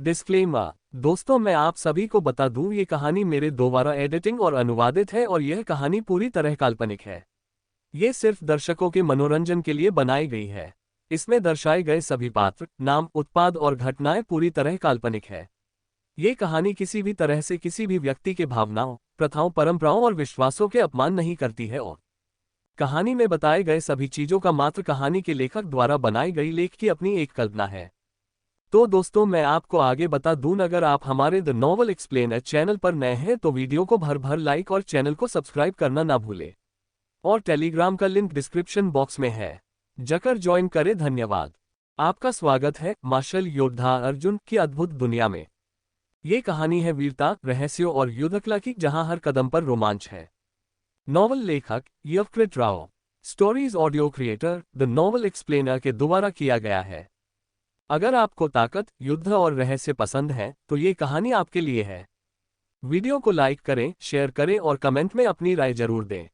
Disclaimer. दोस्तों, मैं आप सभी को बता दूं, ये कहानी मेरे दोबारा एडिटिंग और अनुवादित है और यह कहानी पूरी तरह काल्पनिक है। ये सिर्फ दर्शकों के मनोरंजन के लिए बनाई गई है। इसमें दर्शाए गए सभी पात्र, नाम, उत्पाद और घटनाएं पूरी तरह काल्पनिक है। ये कहानी किसी भी तरह से किसी भी व्यक्ति के भावनाओं, प्रथाओं, परंपराओं और विश्वासों के अपमान नहीं करती है और कहानी में बताए गए सभी चीजों का मात्र कहानी के लेखक द्वारा बनाई गई लेख की अपनी एक कल्पना है। तो दोस्तों, मैं आपको आगे बता दूं, अगर आप हमारे द नॉवल एक्सप्लेनर चैनल पर नए हैं तो वीडियो को भर भर लाइक और चैनल को सब्सक्राइब करना ना भूलें। और टेलीग्राम का लिंक डिस्क्रिप्शन बॉक्स में है, जाकर ज्वाइन करें। धन्यवाद। आपका स्वागत है मार्शल योद्धा अर्जुन की अद्भुत दुनिया में। ये कहानी है वीरता, रहस्यों और युद्धकला की, जहां हर कदम पर रोमांच है। नॉवल लेखक Yavakrit Rao, stories audio creator the novel explainer के द्वारा किया गया है। अगर आपको ताकत, युद्ध और रहस्य पसंद है तो ये कहानी आपके लिए है। वीडियो को लाइक करें, शेयर करें और कमेंट में अपनी राय जरूर दें।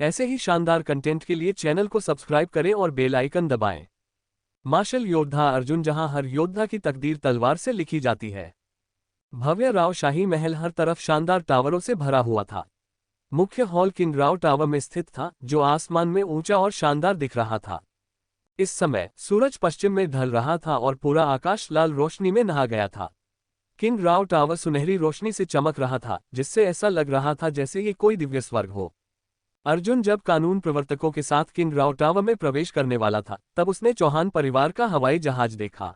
ऐसे ही शानदार कंटेंट के लिए चैनल को सब्सक्राइब करें और बेल आइकन दबाएं। मार्शल योद्धा अर्जुन, जहां हर योद्धा की तकदीर तलवार से लिखी जाती है। भव्य राव शाही महल हर तरफ शानदार टावरों से भरा हुआ था। मुख्य हॉल किंग राव टावर में स्थित था, जो आसमान में ऊंचा और शानदार दिख रहा था। इस समय सूरज पश्चिम में ढल रहा था और पूरा आकाश लाल रोशनी में नहा गया था। किंग राव टावर सुनहरी रोशनी से चमक रहा था, जिससे ऐसा लग रहा था जैसे ये कोई दिव्य स्वर्ग हो। अर्जुन जब कानून प्रवर्तकों के साथ किंग राव टावर में प्रवेश करने वाला था, तब उसने चौहान परिवार का हवाई जहाज देखा।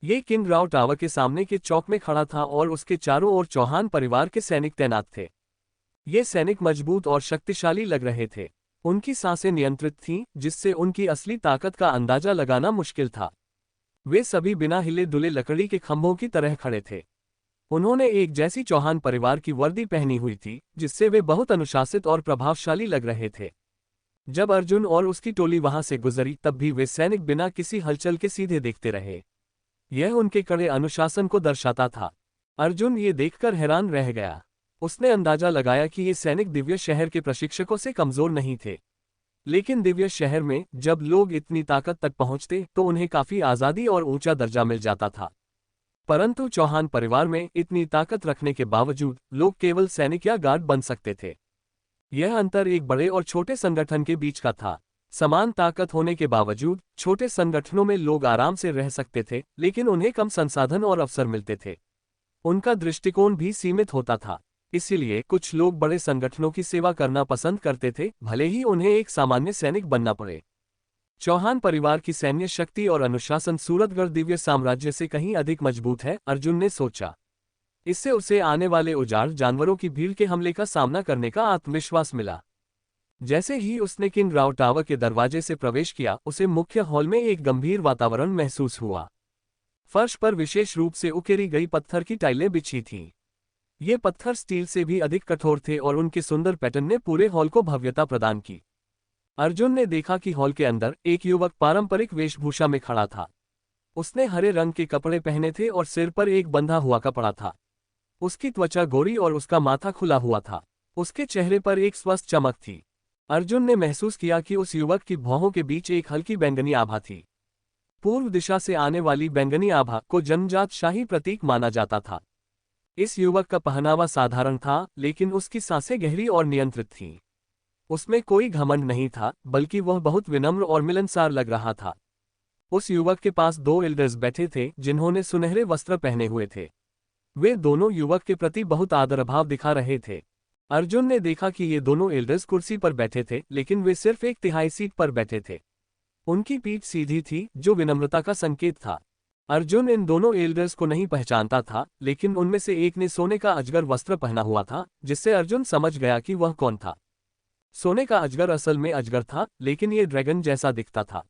ये किंग राव टावर के सामने के चौक में खड़ा था और उसके चारों ओर चौहान परिवार के सैनिक तैनात थे। ये सैनिक मजबूत और शक्तिशाली लग रहे थे। उनकी सांसें नियंत्रित थीं, जिससे उनकी असली ताकत का अंदाजा लगाना मुश्किल था। वे सभी बिना हिले डुले लकड़ी के खंभों की तरह खड़े थे। उन्होंने एक जैसी चौहान परिवार की वर्दी पहनी हुई थी, जिससे वे बहुत अनुशासित और प्रभावशाली लग रहे थे। जब अर्जुन और उसकी टोली वहां से गुजरी, तब भी वे सैनिक बिना किसी हलचल के सीधे देखते रहे। यह उनके कड़े अनुशासन को दर्शाता था। अर्जुन ये देखकर हैरान रह गया। उसने अंदाजा लगाया कि ये सैनिक दिव्य शहर के प्रशिक्षकों से कमजोर नहीं थे। लेकिन दिव्य शहर में जब लोग इतनी ताकत तक पहुंचते तो उन्हें काफी आजादी और ऊंचा दर्जा मिल जाता था। परंतु चौहान परिवार में इतनी ताकत रखने के बावजूद लोग केवल सैनिक या गार्ड बन सकते थे। यह अंतर एक बड़े और छोटे संगठन के बीच का था। समान ताकत होने के बावजूद छोटे संगठनों में लोग आराम से रह सकते थे, लेकिन उन्हें कम संसाधन और अवसर मिलते थे। उनका दृष्टिकोण भी सीमित होता था। इसीलिए कुछ लोग बड़े संगठनों की सेवा करना पसंद करते थे, भले ही उन्हें एक सामान्य सैनिक बनना पड़े। चौहान परिवार की सैन्य शक्ति और अनुशासन सूरतगढ़ दिव्य साम्राज्य से कहीं अधिक मजबूत है, अर्जुन ने सोचा। इससे उसे आने वाले उजाड़ जानवरों की भीड़ के हमले का सामना करने का आत्मविश्वास मिला। जैसे ही उसने किंग राव टावर के दरवाजे से प्रवेश किया, उसे मुख्य हॉल में एक गंभीर वातावरण महसूस हुआ। फर्श पर विशेष रूप से उकेरी गई पत्थर की टाइलें बिछी थीं। ये पत्थर स्टील से भी अधिक कठोर थे और उनके सुंदर पैटर्न ने पूरे हॉल को भव्यता प्रदान की। अर्जुन ने देखा कि हॉल के अंदर एक युवक पारंपरिक वेशभूषा में खड़ा था। उसने हरे रंग के कपड़े पहने थे और सिर पर एक बंधा हुआ कपड़ा था। उसकी त्वचा गोरी और उसका माथा खुला हुआ था। उसके चेहरे पर एक स्वस्थ चमक थी। अर्जुन ने महसूस किया कि उस युवक की भौहों के बीच एक हल्की बैंगनी आभा थी। पूर्व दिशा से आने वाली बैंगनी आभा को जन्मजात शाही प्रतीक माना जाता था। इस युवक का पहनावा साधारण था, लेकिन उसकी सांसें गहरी और नियंत्रित थीं। उसमें कोई घमंड नहीं था, बल्कि वह बहुत विनम्र और मिलनसार लग रहा था। उस युवक के पास दो एल्डर्स बैठे थे, जिन्होंने सुनहरे वस्त्र पहने हुए थे। वे दोनों युवक के प्रति बहुत आदरभाव दिखा रहे थे। अर्जुन ने देखा कि ये दोनों एल्डर्स कुर्सी पर बैठे थे, लेकिन वे सिर्फ एक तिहाई सीट पर बैठे थे। उनकी पीठ सीधी थी, जो विनम्रता का संकेत था। अर्जुन इन दोनों एल्डर्स को नहीं पहचानता था, लेकिन उनमें से एक ने सोने का अजगर वस्त्र पहना हुआ था, जिससे अर्जुन समझ गया कि वह कौन था। सोने का अजगर असल में अजगर था, लेकिन ये ड्रैगन जैसा दिखता था।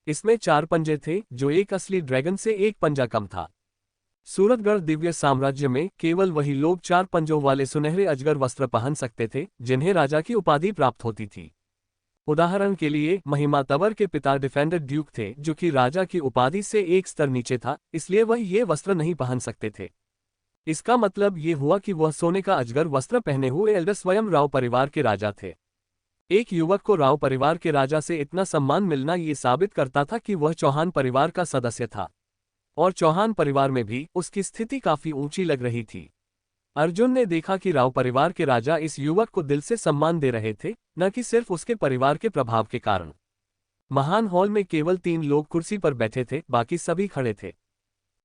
इसमें 4 पंजे थे, जो एक असली ड्रैगन से एक पंजा कम था। सूरतगढ़ दिव्य साम्राज्य में केवल वही लोग 4 पंजों वाले सुनहरे अजगर वस्त्र पहन सकते थे, जिन्हें राजा की उपाधि प्राप्त होती थी। उदाहरण के लिए महिमा तंवर के पिता डिफेंडर ड्यूक थे, जो कि राजा की उपाधि से एक स्तर नीचे था, इसलिए वह ये वस्त्र नहीं पहन सकते थे। इसका मतलब ये हुआ कि वह सोने का अजगर वस्त्र पहने हुए एल्डर स्वयं राव परिवार के राजा थे। एक युवक को राव परिवार के राजा से इतना सम्मान मिलना ये साबित करता था कि वह चौहान परिवार का सदस्य था। और चौहान परिवार में भी उसकी स्थिति काफी ऊंची लग रही थी। अर्जुन ने देखा कि राव परिवार के राजा इस युवक को दिल से सम्मान दे रहे थे, न कि सिर्फ उसके परिवार के प्रभाव के कारण। महान हॉल में केवल 3 लोग कुर्सी पर बैठे थे, बाकी सभी खड़े थे।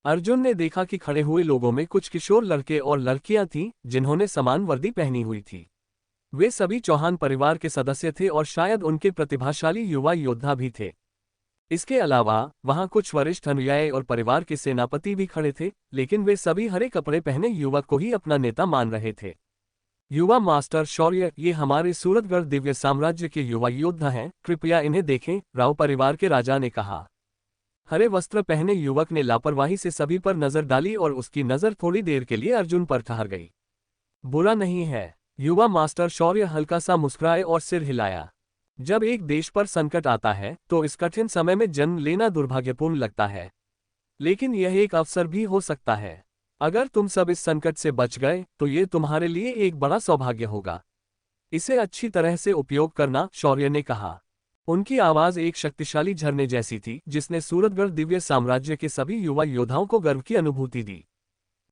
अर्जुन ने देखा कि खड़े हुए लोगों में कुछ किशोर लड़के और लड़कियां थीं, जिन्होंने समान वर्दी पहनी हुई थी। वे सभी चौहान परिवार के सदस्य थे और शायद उनके प्रतिभाशाली युवा योद्धा भी थे। इसके अलावा वहां कुछ वरिष्ठ अनुयायी और परिवार के सेनापति भी खड़े थे, लेकिन वे सभी हरे कपड़े पहने युवक को ही अपना नेता मान रहे थे। युवा मास्टर शौर्य, ये हमारे सूरतगढ़ दिव्य साम्राज्य के युवा योद्धा हैं, कृपया इन्हें देखें, राव परिवार के राजा ने कहा। हरे वस्त्र पहने युवक ने लापरवाही से सभी पर नजर डाली और उसकी नजर थोड़ी देर के लिए अर्जुन पर ठहर गई। बुरा नहीं है, युवा मास्टर शौर्य हल्का सा मुस्कुराए और सिर हिलाया। जब एक देश पर संकट आता है तो इस कठिन समय में जन्म लेना दुर्भाग्यपूर्ण लगता है, लेकिन यह एक अवसर भी हो सकता है। अगर तुम सब इस संकट से बच गए तो ये तुम्हारे लिए एक बड़ा सौभाग्य होगा। इसे अच्छी तरह से उपयोग करना, शौर्य ने कहा। उनकी आवाज एक शक्तिशाली झरने जैसी थी, जिसने सूरतगढ़ दिव्य साम्राज्य के सभी युवा योद्धाओं को गर्व की अनुभूति दी।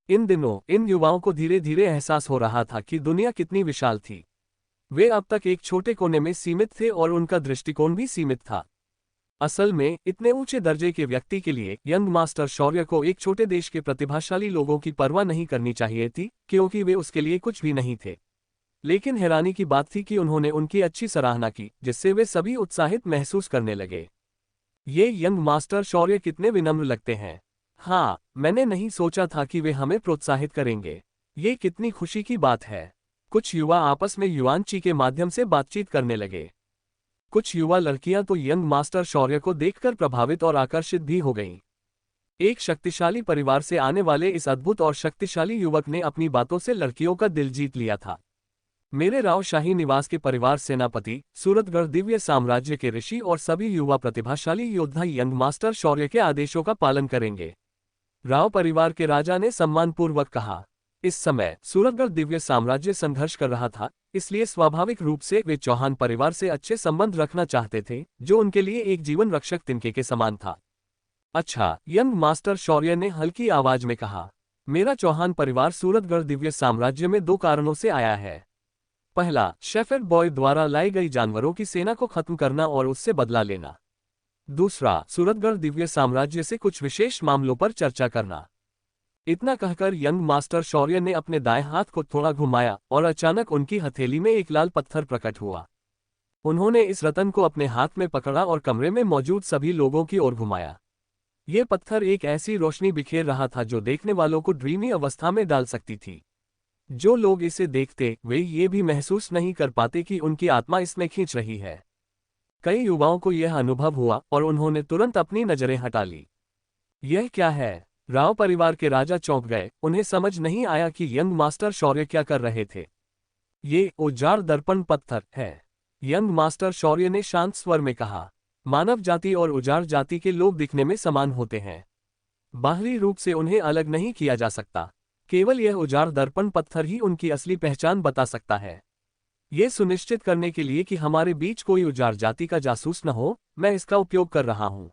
इन दिनों इन युवाओं को धीरे धीरे एहसास हो रहा था कि दुनिया कितनी विशाल थी। वे अब तक एक छोटे कोने में सीमित थे और उनका दृष्टिकोण भी सीमित था। असल में इतने ऊंचे दर्जे के व्यक्ति के लिए यंग मास्टर शौर्य को एक छोटे देश के प्रतिभाशाली लोगों की परवाह नहीं करनी चाहिए थी, क्योंकि वे उसके लिए कुछ भी नहीं थे। लेकिन हैरानी की बात थी कि उन्होंने उनकी अच्छी सराहना की, जिससे वे सभी उत्साहित महसूस करने लगे। ये यंग मास्टर शौर्य कितने विनम्र लगते हैं। हाँ, मैंने नहीं सोचा था कि वे हमें प्रोत्साहित करेंगे। ये कितनी खुशी की बात है। कुछ युवा आपस में युआनची के माध्यम से बातचीत करने लगे। कुछ युवा लड़कियां तो यंग मास्टर शौर्य को देखकर प्रभावित और आकर्षित भी हो गईं। एक शक्तिशाली परिवार से आने वाले इस अद्भुत और शक्तिशाली युवक ने अपनी बातों से लड़कियों का दिल जीत लिया था। मेरे राव शाही निवास के परिवार सेनापति, सूरतगढ़ दिव्य साम्राज्य के ऋषि और सभी युवा प्रतिभाशाली योद्धा यंग मास्टर शौर्य के आदेशों का पालन करेंगे, राव परिवार के राजा ने सम्मानपूर्वक कहा। इस समय सूरतगढ़ दिव्य साम्राज्य संघर्ष कर रहा था, इसलिए स्वाभाविक रूप से वे चौहान परिवार से अच्छे संबंध रखना चाहते थे, जो उनके लिए एक जीवन रक्षक तिनके के समान था। अच्छा, यंग मास्टर शौर्य ने हल्की आवाज में कहा, मेरा चौहान परिवार सूरतगढ़ दिव्य साम्राज्य में 2 कारणों से आया है। पहला, शेफर्ड बॉय द्वारा लाई गई जानवरों की सेना को खत्म करना और उससे बदला लेना। दूसरा, सूरतगढ़ दिव्य साम्राज्य से कुछ विशेष मामलों पर चर्चा करना। इतना कहकर यंग मास्टर शौर्य ने अपने दाएं हाथ को थोड़ा घुमाया और अचानक उनकी हथेली में एक लाल पत्थर प्रकट हुआ। उन्होंने इस रतन को अपने हाथ में पकड़ा और कमरे में मौजूद सभी लोगों की ओर घुमाया। ये पत्थर एक ऐसी रोशनी बिखेर रहा था जो देखने वालों को ड्रीमी अवस्था में डाल सकती थी। जो लोग इसे देखते वे ये भी महसूस नहीं कर पाते कि उनकी आत्मा इसमें खींच रही है। कई युवाओं को यह अनुभव हुआ और उन्होंने तुरंत अपनी नजरें हटा ली। यह क्या है? राव परिवार के राजा चौंक गए। उन्हें समझ नहीं आया कि यंग मास्टर शौर्य क्या कर रहे थे। ये उजाड़ दर्पण पत्थर है, यंग मास्टर शौर्य ने शांत स्वर में कहा। मानव जाति और उजाड़ जाति के लोग दिखने में समान होते हैं, बाहरी रूप से उन्हें अलग नहीं किया जा सकता। केवल यह उजाड़ दर्पण पत्थर ही उनकी असली पहचान बता सकता है। ये सुनिश्चित करने के लिए कि हमारे बीच कोई उजाड़ जाति का जासूस न हो, मैं इसका उपयोग कर रहा हूं।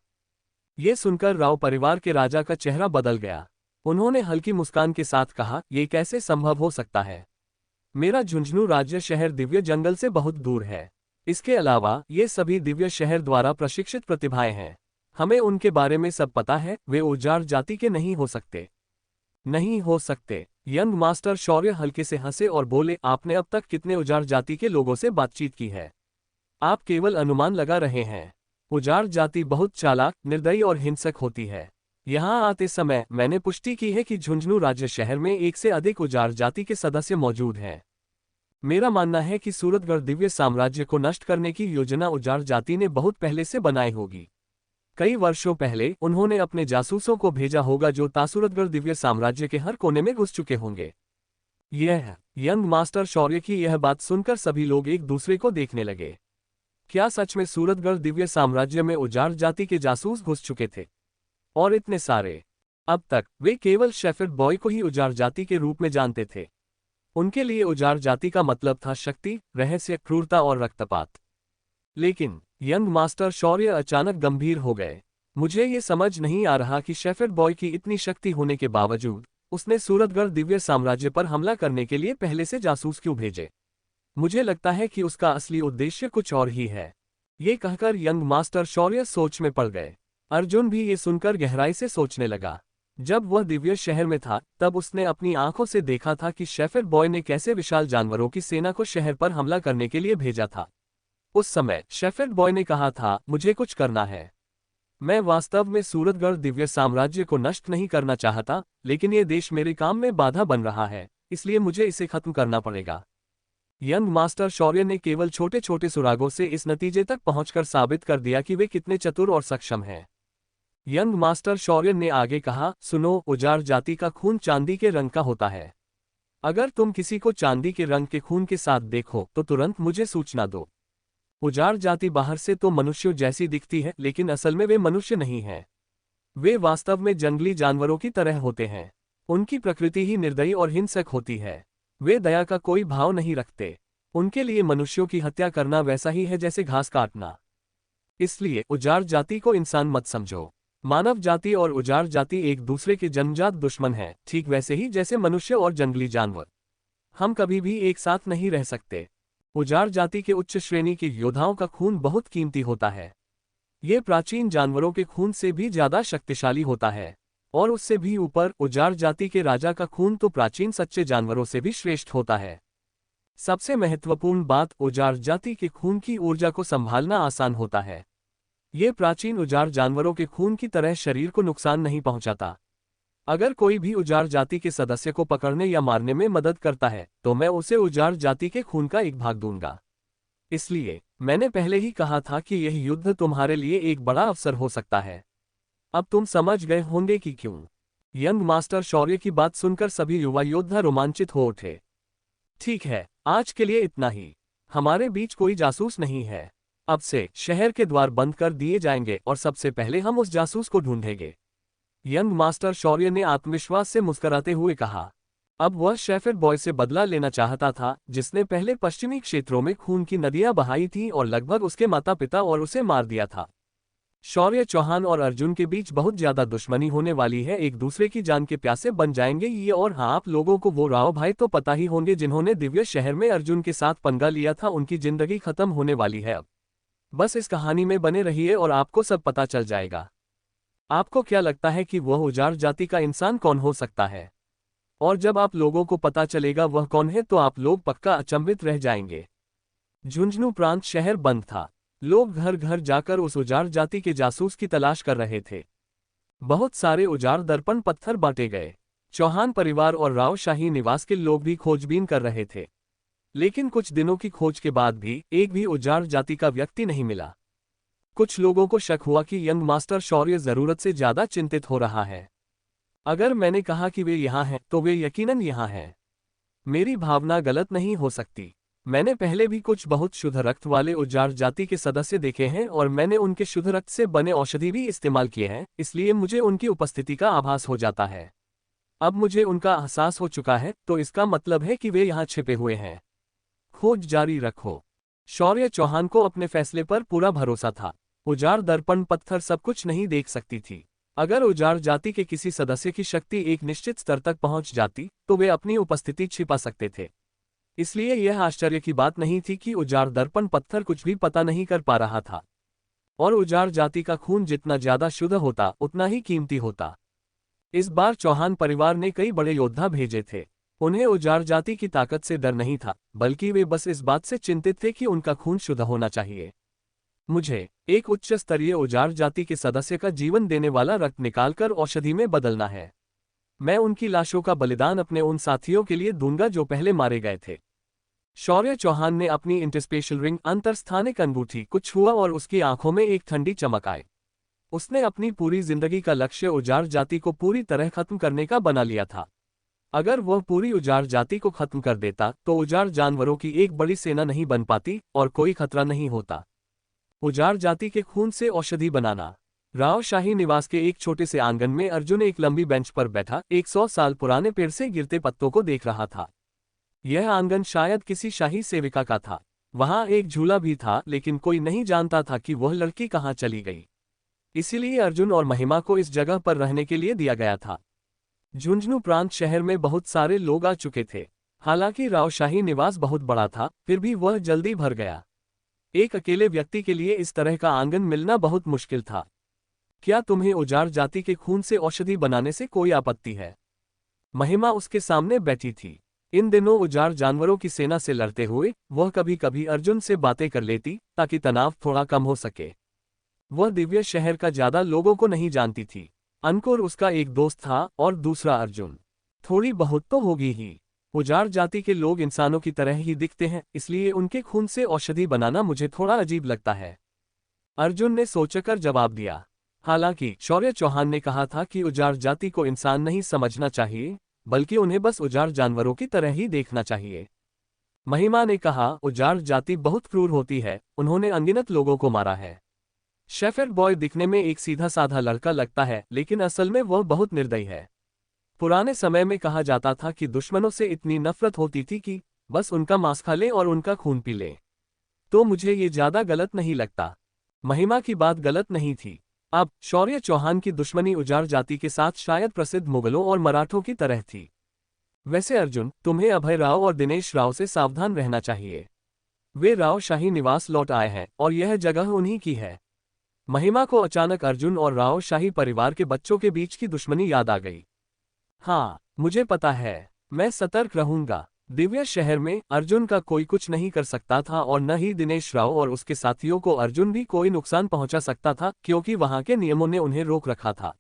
ये सुनकर राव परिवार के राजा का चेहरा बदल गया। उन्होंने हल्की मुस्कान के साथ कहा, यह कैसे संभव हो सकता है? मेरा झुंझुनू राज्य शहर दिव्य जंगल से बहुत दूर है। इसके अलावा ये सभी दिव्य शहर द्वारा प्रशिक्षित प्रतिभाएं हैं। हमें उनके बारे में सब पता है। वे उजाड़ जाति के नहीं हो सकते। नहीं हो सकते। यंग मास्टर शौर्य हल्के से हंसे और बोले, आपने अब तक कितने उजाड़ जाति के लोगों से बातचीत की है? आप केवल अनुमान लगा रहे हैं। उजाड़ जाति बहुत चालाक, निर्दयी और हिंसक होती है। यहाँ आते समय मैंने पुष्टि की है कि झुंझुनू राज्य शहर में 1 से अधिक उजाड़ जाति के सदस्य मौजूद हैं। मेरा मानना है कि सूरतगढ़ दिव्य साम्राज्य को नष्ट करने की योजना उजाड़ जाति ने बहुत पहले से बनाई होगी। कई वर्षों पहले उन्होंने अपने जासूसों को भेजा होगा जो तासूरतगढ़ दिव्य साम्राज्य के हर कोने में घुस चुके होंगे। यह यंग मास्टर शौर्य की यह बात सुनकर सभी लोग एक दूसरे को देखने लगे। क्या सच में सूरतगढ़ दिव्य साम्राज्य में उजाड़ जाति के जासूस घुस चुके थे? और इतने सारे? अब तक वे केवल शेफर्ड बॉय को ही उजाड़ जाति के रूप में जानते थे। उनके लिए उजाड़ जाति का मतलब था शक्ति, रहस्य, क्रूरता और रक्तपात। लेकिन यंग मास्टर शौर्य अचानक गंभीर हो गए। मुझे ये समझ नहीं आ रहा कि शेफर्ड बॉय की इतनी शक्ति होने के बावजूद उसने सूरतगढ़ दिव्य साम्राज्य पर हमला करने के लिए पहले से जासूस क्यों भेजे। मुझे लगता है कि उसका असली उद्देश्य कुछ और ही है। ये कहकर यंग मास्टर शौर्य सोच में पड़ गए। अर्जुन भी ये सुनकर गहराई से सोचने लगा। जब वह दिव्य शहर में था तब उसने अपनी आंखों से देखा था कि शेफर्ड बॉय ने कैसे विशाल जानवरों की सेना को शहर पर हमला करने के लिए भेजा था। उस समय शेफर्ड बॉय ने कहा था, मुझे कुछ करना है। मैं वास्तव में सूरतगढ़ दिव्य साम्राज्य को नष्ट नहीं करना चाहता, लेकिन ये देश मेरे काम में बाधा बन रहा है, इसलिए मुझे इसे खत्म करना पड़ेगा। यंग मास्टर शौर्य ने केवल छोटे छोटे सुरागों से इस नतीजे तक पहुंचकर साबित कर दिया कि वे कितने चतुर और सक्षम हैं। यंग मास्टर शौर्य ने आगे कहा, सुनो, उजाड़ जाति का खून चांदी के रंग का होता है। अगर तुम किसी को चांदी के रंग के खून के साथ देखो तो तुरंत मुझे सूचना दो। उजाड़ जाति बाहर से तो मनुष्यों जैसी दिखती है, लेकिन असल में वे मनुष्य नहीं हैं। वे वास्तव में जंगली जानवरों की तरह होते हैं। उनकी प्रकृति ही निर्दयी और हिंसक होती है। वे दया का कोई भाव नहीं रखते। उनके लिए मनुष्यों की हत्या करना वैसा ही है जैसे घास काटना। इसलिए उजाड़ जाति को इंसान मत समझो। मानव जाति और उजाड़ जाति एक दूसरे के जन्मजात दुश्मन हैं, ठीक वैसे ही जैसे मनुष्य और जंगली जानवर। हम कभी भी एक साथ नहीं रह सकते। उजाड़ जाति के उच्च श्रेणी के योद्धाओं का खून बहुत कीमती होता है। ये प्राचीन जानवरों के खून से भी ज्यादा शक्तिशाली होता है, और उससे भी ऊपर उजाड़ जाति के राजा का खून तो प्राचीन सच्चे जानवरों से भी श्रेष्ठ होता है। सबसे महत्वपूर्ण बात, उजाड़ जाति के खून की ऊर्जा को संभालना आसान होता है। ये प्राचीन उजाड़ जानवरों के खून की तरह शरीर को नुकसान नहीं पहुंचाता। अगर कोई भी उजाड़ जाति के सदस्य को पकड़ने या मारने में मदद करता है तो मैं उसे उजाड़ जाति के खून का एक भाग दूंगा। इसलिए मैंने पहले ही कहा था कि यह युद्ध तुम्हारे लिए एक बड़ा अवसर हो सकता है। अब तुम समझ गए होंगे कि क्यों। यंग मास्टर शौर्य की बात सुनकर सभी युवा योद्धा रोमांचित हो उठे। ठीक है, आज के लिए इतना ही। हमारे बीच कोई जासूस नहीं है। अब से शहर के द्वार बंद कर दिए जाएंगे और सबसे पहले हम उस जासूस को ढूंढेंगे। यंग मास्टर शौर्य ने आत्मविश्वास से मुस्कुराते हुए कहा। अब वह शेफर्ड बॉय से बदला लेना चाहता था, जिसने पहले पश्चिमी क्षेत्रों में खून की नदियां बहाई थीं और लगभग उसके माता पिता और उसे मार दिया था। शौर्य चौहान और अर्जुन के बीच बहुत ज्यादा दुश्मनी होने वाली है, एक दूसरे की जान के प्यासे बन जाएंगे ये। और हाँ, आप लोगों को वो राव भाई तो पता ही होंगे जिन्होंने दिव्य शहर में अर्जुन के साथ पंगा लिया था, उनकी जिंदगी खत्म होने वाली है अब। बस इस कहानी में बने रहिए और आपको सब पता चल जाएगा। आपको क्या लगता है कि वह उजाड़ जाति का इंसान कौन हो सकता है? और जब आप लोगों को पता चलेगा वह कौन है तो आप लोग पक्का अचंभित रह जाएंगे। झुंझुनू प्रांत शहर बंद था। लोग घर घर जाकर उस उजाड़ जाति के जासूस की तलाश कर रहे थे। बहुत सारे उजाड़ दर्पण पत्थर बांटे गए। चौहान परिवार और राव शाही निवास के लोग भी खोजबीन कर रहे थे, लेकिन कुछ दिनों की खोज के बाद भी एक भी उजाड़ जाति का व्यक्ति नहीं मिला। कुछ लोगों को शक हुआ कि यंग मास्टर शौर्य जरूरत से ज्यादा चिंतित हो रहा है। अगर मैंने कहा कि वे यहाँ हैं तो वे यकीनन यहाँ हैं। मेरी भावना गलत नहीं हो सकती। मैंने पहले भी कुछ बहुत शुद्ध रक्त वाले उजाड़ जाति के सदस्य देखे हैं और मैंने उनके शुद्ध रक्त से बने औषधि भी इस्तेमाल किए हैं, इसलिए मुझे उनकी उपस्थिति का आभास हो जाता है। अब मुझे उनका एहसास हो चुका है, तो इसका मतलब है कि वे यहाँ छिपे हुए हैं। खोज जारी रखो। शौर्य चौहान को अपने फैसले पर पूरा भरोसा था। उजाड़ दर्पण पत्थर सब कुछ नहीं देख सकती थी। अगर उजाड़ जाति के किसी सदस्य की शक्ति एक निश्चित स्तर तक पहुंच जाती तो वे अपनी उपस्थिति छिपा सकते थे। इसलिए यह आश्चर्य की बात नहीं थी कि उजाड़ दर्पण पत्थर कुछ भी पता नहीं कर पा रहा था। और उजाड़ जाति का खून जितना ज्यादा शुद्ध होता उतना ही कीमती होता। इस बार चौहान परिवार ने कई बड़े योद्धा भेजे थे। उन्हें उजाड़ जाति की ताकत से डर नहीं था, बल्कि वे बस इस बात से चिंतित थे कि उनका खून शुद्ध होना चाहिए। मुझे एक उच्च स्तरीय उजाड़ जाति के सदस्य का जीवन देने वाला रक्त निकालकर औषधि में बदलना है। मैं उनकी लाशों का बलिदान अपने उन साथियों के लिए दूंगा जो पहले मारे गए थे। शौर्य चौहान ने अपनी इंटरस्पेशल रिंग अंतरस्थानिक अंगूठी को छुआ और उसकी आंखों में एक ठंडी चमक आई। उसने अपनी पूरी जिंदगी का लक्ष्य उजाड़ जाति को पूरी तरह खत्म करने का बना लिया था। अगर वह पूरी उजाड़ जाति को खत्म कर देता तो उजाड़ जानवरों की एक बड़ी सेना नहीं बन पाती और कोई खतरा नहीं होता। उजाड़ जाति के खून से औषधि बनाना। राव शाही निवास के एक छोटे से आंगन में अर्जुन एक लंबी बेंच पर बैठा 100 साल पुराने पेड़ से गिरते पत्तों को देख रहा था। यह आंगन शायद किसी शाही सेविका का था। वहां एक झूला भी था, लेकिन कोई नहीं जानता था कि वह लड़की कहां चली गई। इसीलिए अर्जुन और महिमा को इस जगह पर रहने के लिए दिया गया था। झुंझुनू प्रांत शहर में बहुत सारे लोग आ चुके थे। हालांकि रावशाही निवास बहुत बड़ा था, फिर भी वह जल्दी भर गया। एक अकेले व्यक्ति के लिए इस तरह का आंगन मिलना बहुत मुश्किल था। क्या तुम्हें उजाड़ जाति के खून से औषधि बनाने से कोई आपत्ति है? महिमा उसके सामने बैठी थी। इन दिनों उजाड़ जानवरों की सेना से लड़ते हुए वह कभी कभी अर्जुन से बातें कर लेती ताकि तनाव थोड़ा कम हो सके। वह दिव्य शहर का ज्यादा लोगों को नहीं जानती थी। अंकुर उसका एक दोस्त था और दूसरा अर्जुन। थोड़ी बहुत तो होगी ही। उजाड़ जाति के लोग इंसानों की तरह ही दिखते हैं, इसलिए उनके खून से औषधि बनाना मुझे थोड़ा अजीब लगता है, अर्जुन ने सोचकर जवाब दिया। हालांकि शौर्य चौहान ने कहा था कि उजाड़ जाति को इंसान नहीं समझना चाहिए, बल्कि उन्हें बस उजाड़ जानवरों की तरह ही देखना चाहिए। महिमा ने कहा, उजाड़ जाति बहुत क्रूर होती है, उन्होंने अनगिनत लोगों को मारा है। शेफर्ड बॉय दिखने में एक सीधा साधा लड़का लगता है, लेकिन असल में वह बहुत निर्दयी है। पुराने समय में कहा जाता था कि दुश्मनों से इतनी नफरत होती थी कि बस उनका मांस खा ले और उनका खून पी ले। तो मुझे ये ज्यादा गलत नहीं लगता। महिमा की बात गलत नहीं थी। अब शौर्य चौहान की दुश्मनी उजाड़ जाति के साथ शायद प्रसिद्ध मुगलों और मराठों की तरह थी। वैसे अर्जुन, तुम्हें अभय राव और दिनेश राव से सावधान रहना चाहिए। वे राव शाही निवास लौट आए हैं और यह जगह उन्हीं की है। महिमा को अचानक अर्जुन और राव शाही परिवार के बच्चों के बीच की दुश्मनी याद आ गई। हाँ, मुझे पता है, मैं सतर्क रहूंगा। दिव्य शहर में अर्जुन का कोई कुछ नहीं कर सकता था और न ही दिनेश राव और उसके साथियों को अर्जुन भी कोई नुकसान पहुंचा सकता था, क्योंकि वहां के नियमों ने उन्हें रोक रखा था।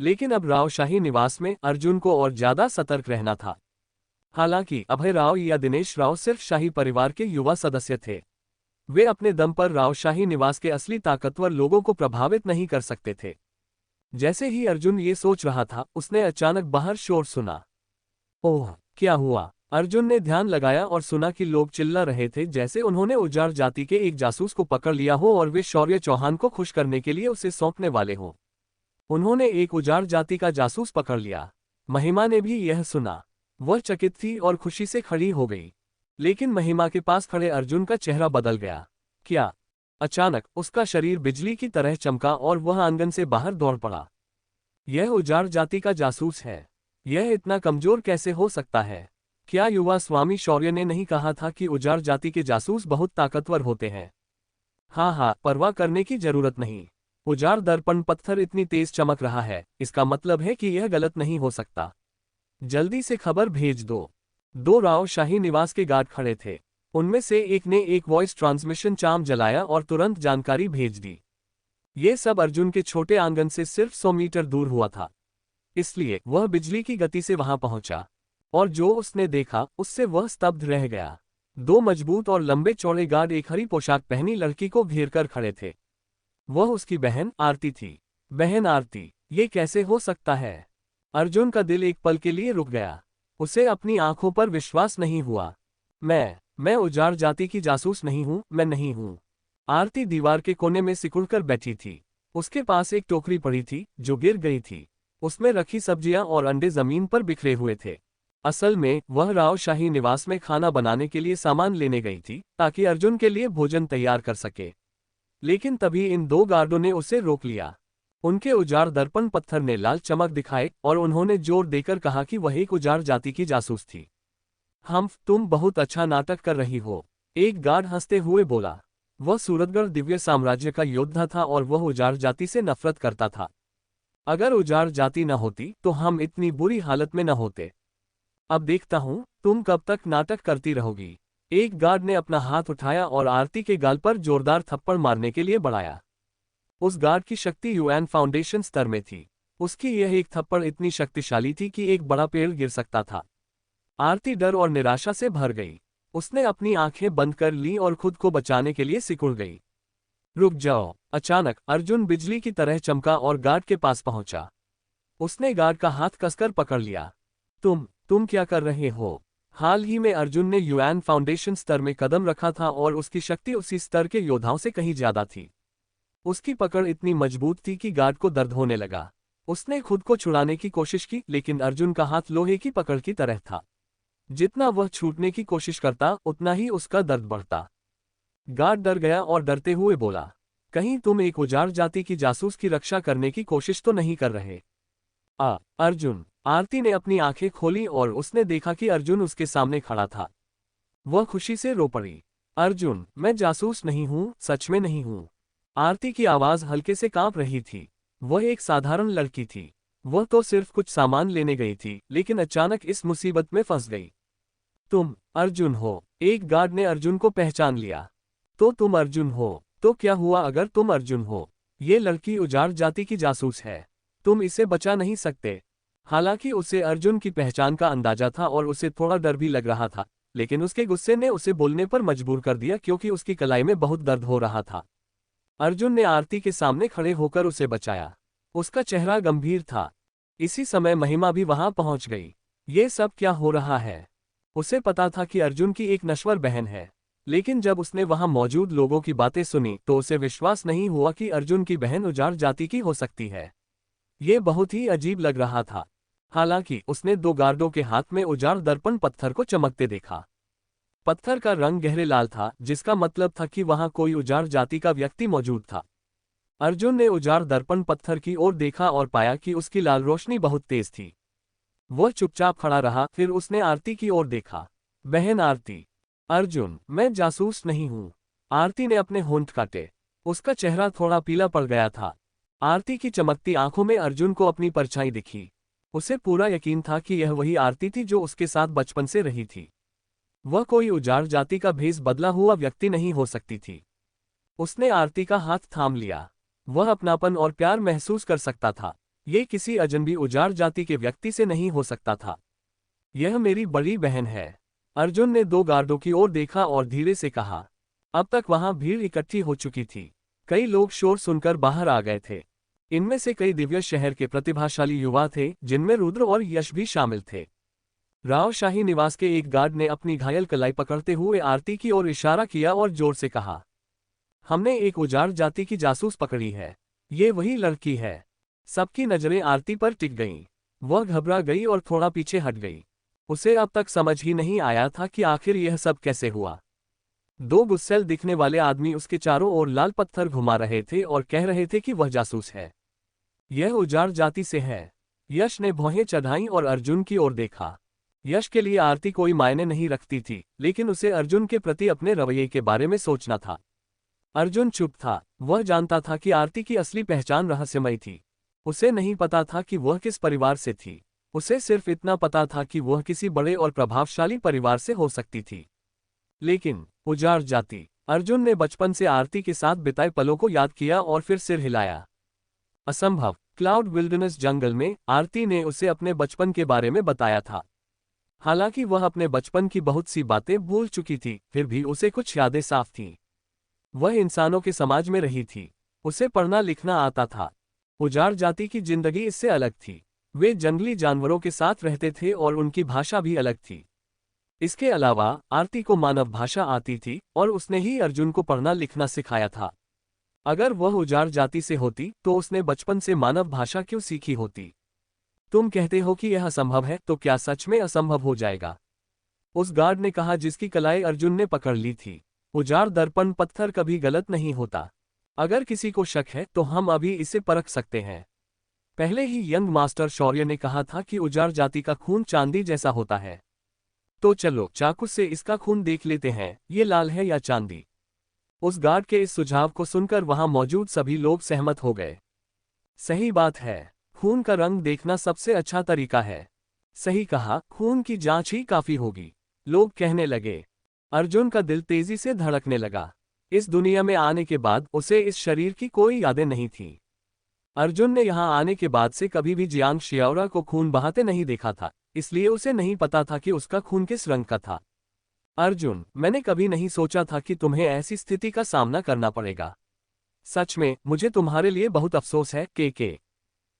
लेकिन अब राव शाही निवास में अर्जुन को और ज्यादा सतर्क रहना था। हालांकि अभय राव या दिनेश राव सिर्फ शाही परिवार के युवा सदस्य थे। वे अपने दम पर राव शाही निवास के असली ताकतवर लोगों को प्रभावित नहीं कर सकते थे। जैसे ही अर्जुन ये सोच रहा था, उसने अचानक बाहर शोर सुना। ओह, क्या हुआ? अर्जुन ने ध्यान लगाया और सुना कि लोग चिल्ला रहे थे, जैसे उन्होंने उजाड़ जाति के एक जासूस को पकड़ लिया हो और वे शौर्य चौहान को खुश करने के लिए उसे सौंपने वाले हों। उन्होंने एक उजाड़ जाति का जासूस पकड़ लिया। महिमा ने भी यह सुना। वह चकित थी और खुशी से खड़ी हो गई। लेकिन महिमा के पास खड़े अर्जुन का चेहरा बदल गया। क्या? अचानक उसका शरीर बिजली की तरह चमका और वह आंगन से बाहर दौड़ पड़ा। यह उजाड़ जाति का जासूस है। यह इतना कमजोर कैसे हो सकता है? क्या युवा स्वामी शौर्य ने नहीं कहा था कि उजाड़ जाति के जासूस बहुत ताकतवर होते हैं? हाँ, परवाह करने की जरूरत नहीं। उजाड़ दर्पण पत्थर इतनी तेज चमक रहा है, इसका मतलब है कि यह गलत नहीं हो सकता। जल्दी से खबर भेज दो। दो राव शाही निवास के गार्ड खड़े थे। उनमें से एक ने एक वॉइस ट्रांसमिशन चार्म जलाया और तुरंत जानकारी भेज दी। ये सब अर्जुन के छोटे आंगन से सिर्फ 100 मीटर दूर हुआ था, इसलिए वह बिजली की गति से वहां पहुंचा। और जो उसने देखा, उससे वह स्तब्ध रह गया। दो मजबूत और लंबे चौड़े गार्ड एक हरी पोशाक पहनी लड़की को घेर कर खड़े थे। वह उसकी बहन आरती थी। बहन आरती, ये कैसे हो सकता है? अर्जुन का दिल एक पल के लिए रुक गया। उसे अपनी आंखों पर विश्वास नहीं हुआ। मैं उजाड़ जाति की जासूस नहीं हूं, मैं नहीं हूं। आरती दीवार के कोने में सिकुड़कर बैठी थी। उसके पास एक टोकरी पड़ी थी जो गिर गई थी। उसमें रखी सब्जियां और अंडे जमीन पर बिखरे हुए थे। असल में वह राव शाही निवास में खाना बनाने के लिए सामान लेने गई थी, ताकि अर्जुन के लिए भोजन तैयार कर सके। लेकिन तभी इन दो गार्डों ने उसे रोक लिया। उनके उजाड़ दर्पण पत्थर ने लाल चमक दिखाए और उन्होंने जोर देकर कहा कि वह एक उजाड़ जाति की जासूस थी। तुम बहुत अच्छा नाटक कर रही हो, एक गार्ड हंसते हुए बोला। वह सूरतगढ़ दिव्य साम्राज्य का योद्धा था और वह उजाड़ जाति से नफरत करता था। अगर उजाड़ जाति न होती तो हम इतनी बुरी हालत में न होते। अब देखता हूं तुम कब तक नाटक करती रहोगी। एक गार्ड ने अपना हाथ उठाया और आरती के गाल पर जोरदार थप्पड़ मारने के लिए बढ़ाया। उस गार्ड की शक्ति यूएन फाउंडेशन स्तर में थी। उसकी यह एक थप्पड़ इतनी शक्तिशाली थी कि एक बड़ा पेड़ गिर सकता था। आरती डर और निराशा से भर गई। उसने अपनी आंखें बंद कर ली और खुद को बचाने के लिए सिकुड़ गई। रुक जाओ! अचानक अर्जुन बिजली की तरह चमका और गार्ड के पास पहुंचा। उसने गार्ड का हाथ कसकर पकड़ लिया। तुम क्या कर रहे हो? हाल ही में अर्जुन ने यूएन फाउंडेशन स्तर में कदम रखा था और उसकी शक्ति उसी स्तर के योद्धाओं से कहीं ज्यादा थी। उसकी पकड़ इतनी मजबूत थी कि गार्ड को दर्द होने लगा। उसने खुद को छुड़ाने की कोशिश की, लेकिन अर्जुन का हाथ लोहे की पकड़ की तरह था। जितना वह छूटने की कोशिश करता, उतना ही उसका दर्द बढ़ता। गार्ड डर गया और डरते हुए बोला, कहीं तुम एक उजाड़ जाति की जासूस की रक्षा करने की कोशिश तो नहीं कर रहे? अर्जुन। आरती ने अपनी आंखें खोली और उसने देखा कि अर्जुन उसके सामने खड़ा था। वह खुशी से रो पड़ी। अर्जुन, मैं जासूस नहीं हूँ, सच में नहीं हूँ। आरती की आवाज हल्के से कांप रही थी। वह एक साधारण लड़की थी। वह तो सिर्फ कुछ सामान लेने गई थी, लेकिन अचानक इस मुसीबत में फंस गई। तुम अर्जुन हो। एक गार्ड ने अर्जुन को पहचान लिया। तो तुम अर्जुन हो। तो क्या हुआ अगर तुम अर्जुन हो? ये लड़की उजाड़ जाति की जासूस है। तुम इसे बचा नहीं सकते। हालांकि उसे अर्जुन की पहचान का अंदाजा था और उसे थोड़ा डर भी लग रहा था, लेकिन उसके गुस्से ने उसे बोलने पर मजबूर कर दिया क्योंकि उसकी कलाई में बहुत दर्द हो रहा था। अर्जुन ने आरती के सामने खड़े होकर उसे बचाया। उसका चेहरा गंभीर था। इसी समय महिमा भी वहां पहुंच गई। ये सब क्या हो रहा है? उसे पता था कि अर्जुन की एक नश्वर बहन है, लेकिन जब उसने वहां मौजूद लोगों की बातें सुनी तो उसे विश्वास नहीं हुआ कि अर्जुन की बहन उजाड़ जाति की हो सकती है। ये बहुत ही अजीब लग रहा था। हालांकि उसने दो गार्डों के हाथ में उजाड़ दर्पण पत्थर को चमकते देखा। पत्थर का रंग गहरे लाल था, जिसका मतलब था कि वहां कोई उजाड़ जाति का व्यक्ति मौजूद था। अर्जुन ने उजाड़ दर्पण पत्थर की ओर देखा और पाया कि उसकी लाल रोशनी बहुत तेज थी। वह चुपचाप खड़ा रहा, फिर उसने आरती की ओर देखा। बहन आरती। अर्जुन, मैं जासूस नहीं हूं। आरती ने अपने होंठ काटे। उसका चेहरा थोड़ा पीला पड़ गया था। आरती की चमकती आंखों में अर्जुन को अपनी परछाई दिखी। उसे पूरा यकीन था कि यह वही आरती थी जो उसके साथ बचपन से रही थी। वह कोई उजाड़ जाति का भेष बदला हुआ व्यक्ति नहीं हो सकती थी। उसने आरती का हाथ थाम लिया। वह अपनापन और प्यार महसूस कर सकता था। ये किसी अजनबी उजाड़ जाति के व्यक्ति से नहीं हो सकता था। यह मेरी बड़ी बहन है। अर्जुन ने दो गार्डों की ओर देखा और धीरे से कहा। अब तक वहां भीड़ इकट्ठी हो चुकी थी। कई लोग शोर सुनकर बाहर आ गए थे। इनमें से कई दिव्य शहर के प्रतिभाशाली युवा थे, जिनमें रुद्र और यश भी शामिल थे। राव शाही निवास के एक गार्ड ने अपनी घायल कलाई पकड़ते हुए आरती की ओर इशारा किया और जोर से कहा, हमने एक उजाड़ जाति की जासूस पकड़ी है। ये वही लड़की है। सबकी नजरें आरती पर टिक गईं। वह घबरा गई और थोड़ा पीछे हट गई। उसे अब तक समझ ही नहीं आया था कि आखिर यह सब कैसे हुआ। दो गुस्सैल दिखने वाले आदमी उसके चारों ओर लाल पत्थर घुमा रहे थे और कह रहे थे कि वह जासूस है। यह उजाड़ जाति से है। यश ने भौहें चढ़ाई और अर्जुन की ओर देखा। यश के लिए आरती कोई मायने नहीं रखती थी, लेकिन उसे अर्जुन के प्रति अपने रवैये के बारे में सोचना था। अर्जुन चुप था। वह जानता था कि आरती की असली पहचान रहस्यमयी थी। उसे नहीं पता था कि वह किस परिवार से थी। उसे सिर्फ इतना पता था कि वह किसी बड़े और प्रभावशाली परिवार से हो सकती थी। लेकिन उजाड़ जाति। अर्जुन ने बचपन से आरती के साथ बिताए पलों को याद किया और फिर सिर हिलाया। असंभव। क्लाउड विल्डरनेस जंगल में आरती ने उसे अपने बचपन के बारे में बताया था। हालांकि वह अपने बचपन की बहुत सी बातें भूल चुकी थी, फिर भी उसे कुछ यादें साफ थीं। वह इंसानों के समाज में रही थी। उसे पढ़ना लिखना आता था। उजाड़ जाति की जिंदगी इससे अलग थी। वे जंगली जानवरों के साथ रहते थे और उनकी भाषा भी अलग थी। इसके अलावा आरती को मानव भाषा आती थी और उसने ही अर्जुन को पढ़ना लिखना सिखाया था। अगर वह उजाड़ जाति से होती तो उसने बचपन से मानव भाषा क्यों सीखी होती? तुम कहते हो कि यह असंभव है, तो क्या सच में असंभव हो जाएगा? उस गार्ड ने कहा जिसकी कलाई अर्जुन ने पकड़ ली थी। उजाड़ दर्पण पत्थर कभी गलत नहीं होता। अगर किसी को शक है तो हम अभी इसे परख सकते हैं। पहले ही यंग मास्टर शौर्य ने कहा था कि उजाड़ जाति का खून चांदी जैसा होता है। तो चलो चाकू से इसका खून देख लेते हैं, ये लाल है या चांदी। उस गार्ड के इस सुझाव को सुनकर वहां मौजूद सभी लोग सहमत हो गए। सही बात है, खून का रंग देखना सबसे अच्छा तरीका है। सही कहा, खून की जांच ही काफी होगी, लोग कहने लगे। अर्जुन का दिल तेजी से धड़कने लगा। इस दुनिया में आने के बाद उसे इस शरीर की कोई यादें नहीं थीं। अर्जुन ने यहां आने के बाद से कभी भी जियांग शियाओरा को खून बहाते नहीं देखा था, इसलिए उसे नहीं पता था कि उसका खून किस रंग का था। अर्जुन, मैंने कभी नहीं सोचा था कि तुम्हें ऐसी स्थिति का सामना करना पड़ेगा। सच में मुझे तुम्हारे लिए बहुत अफसोस है। के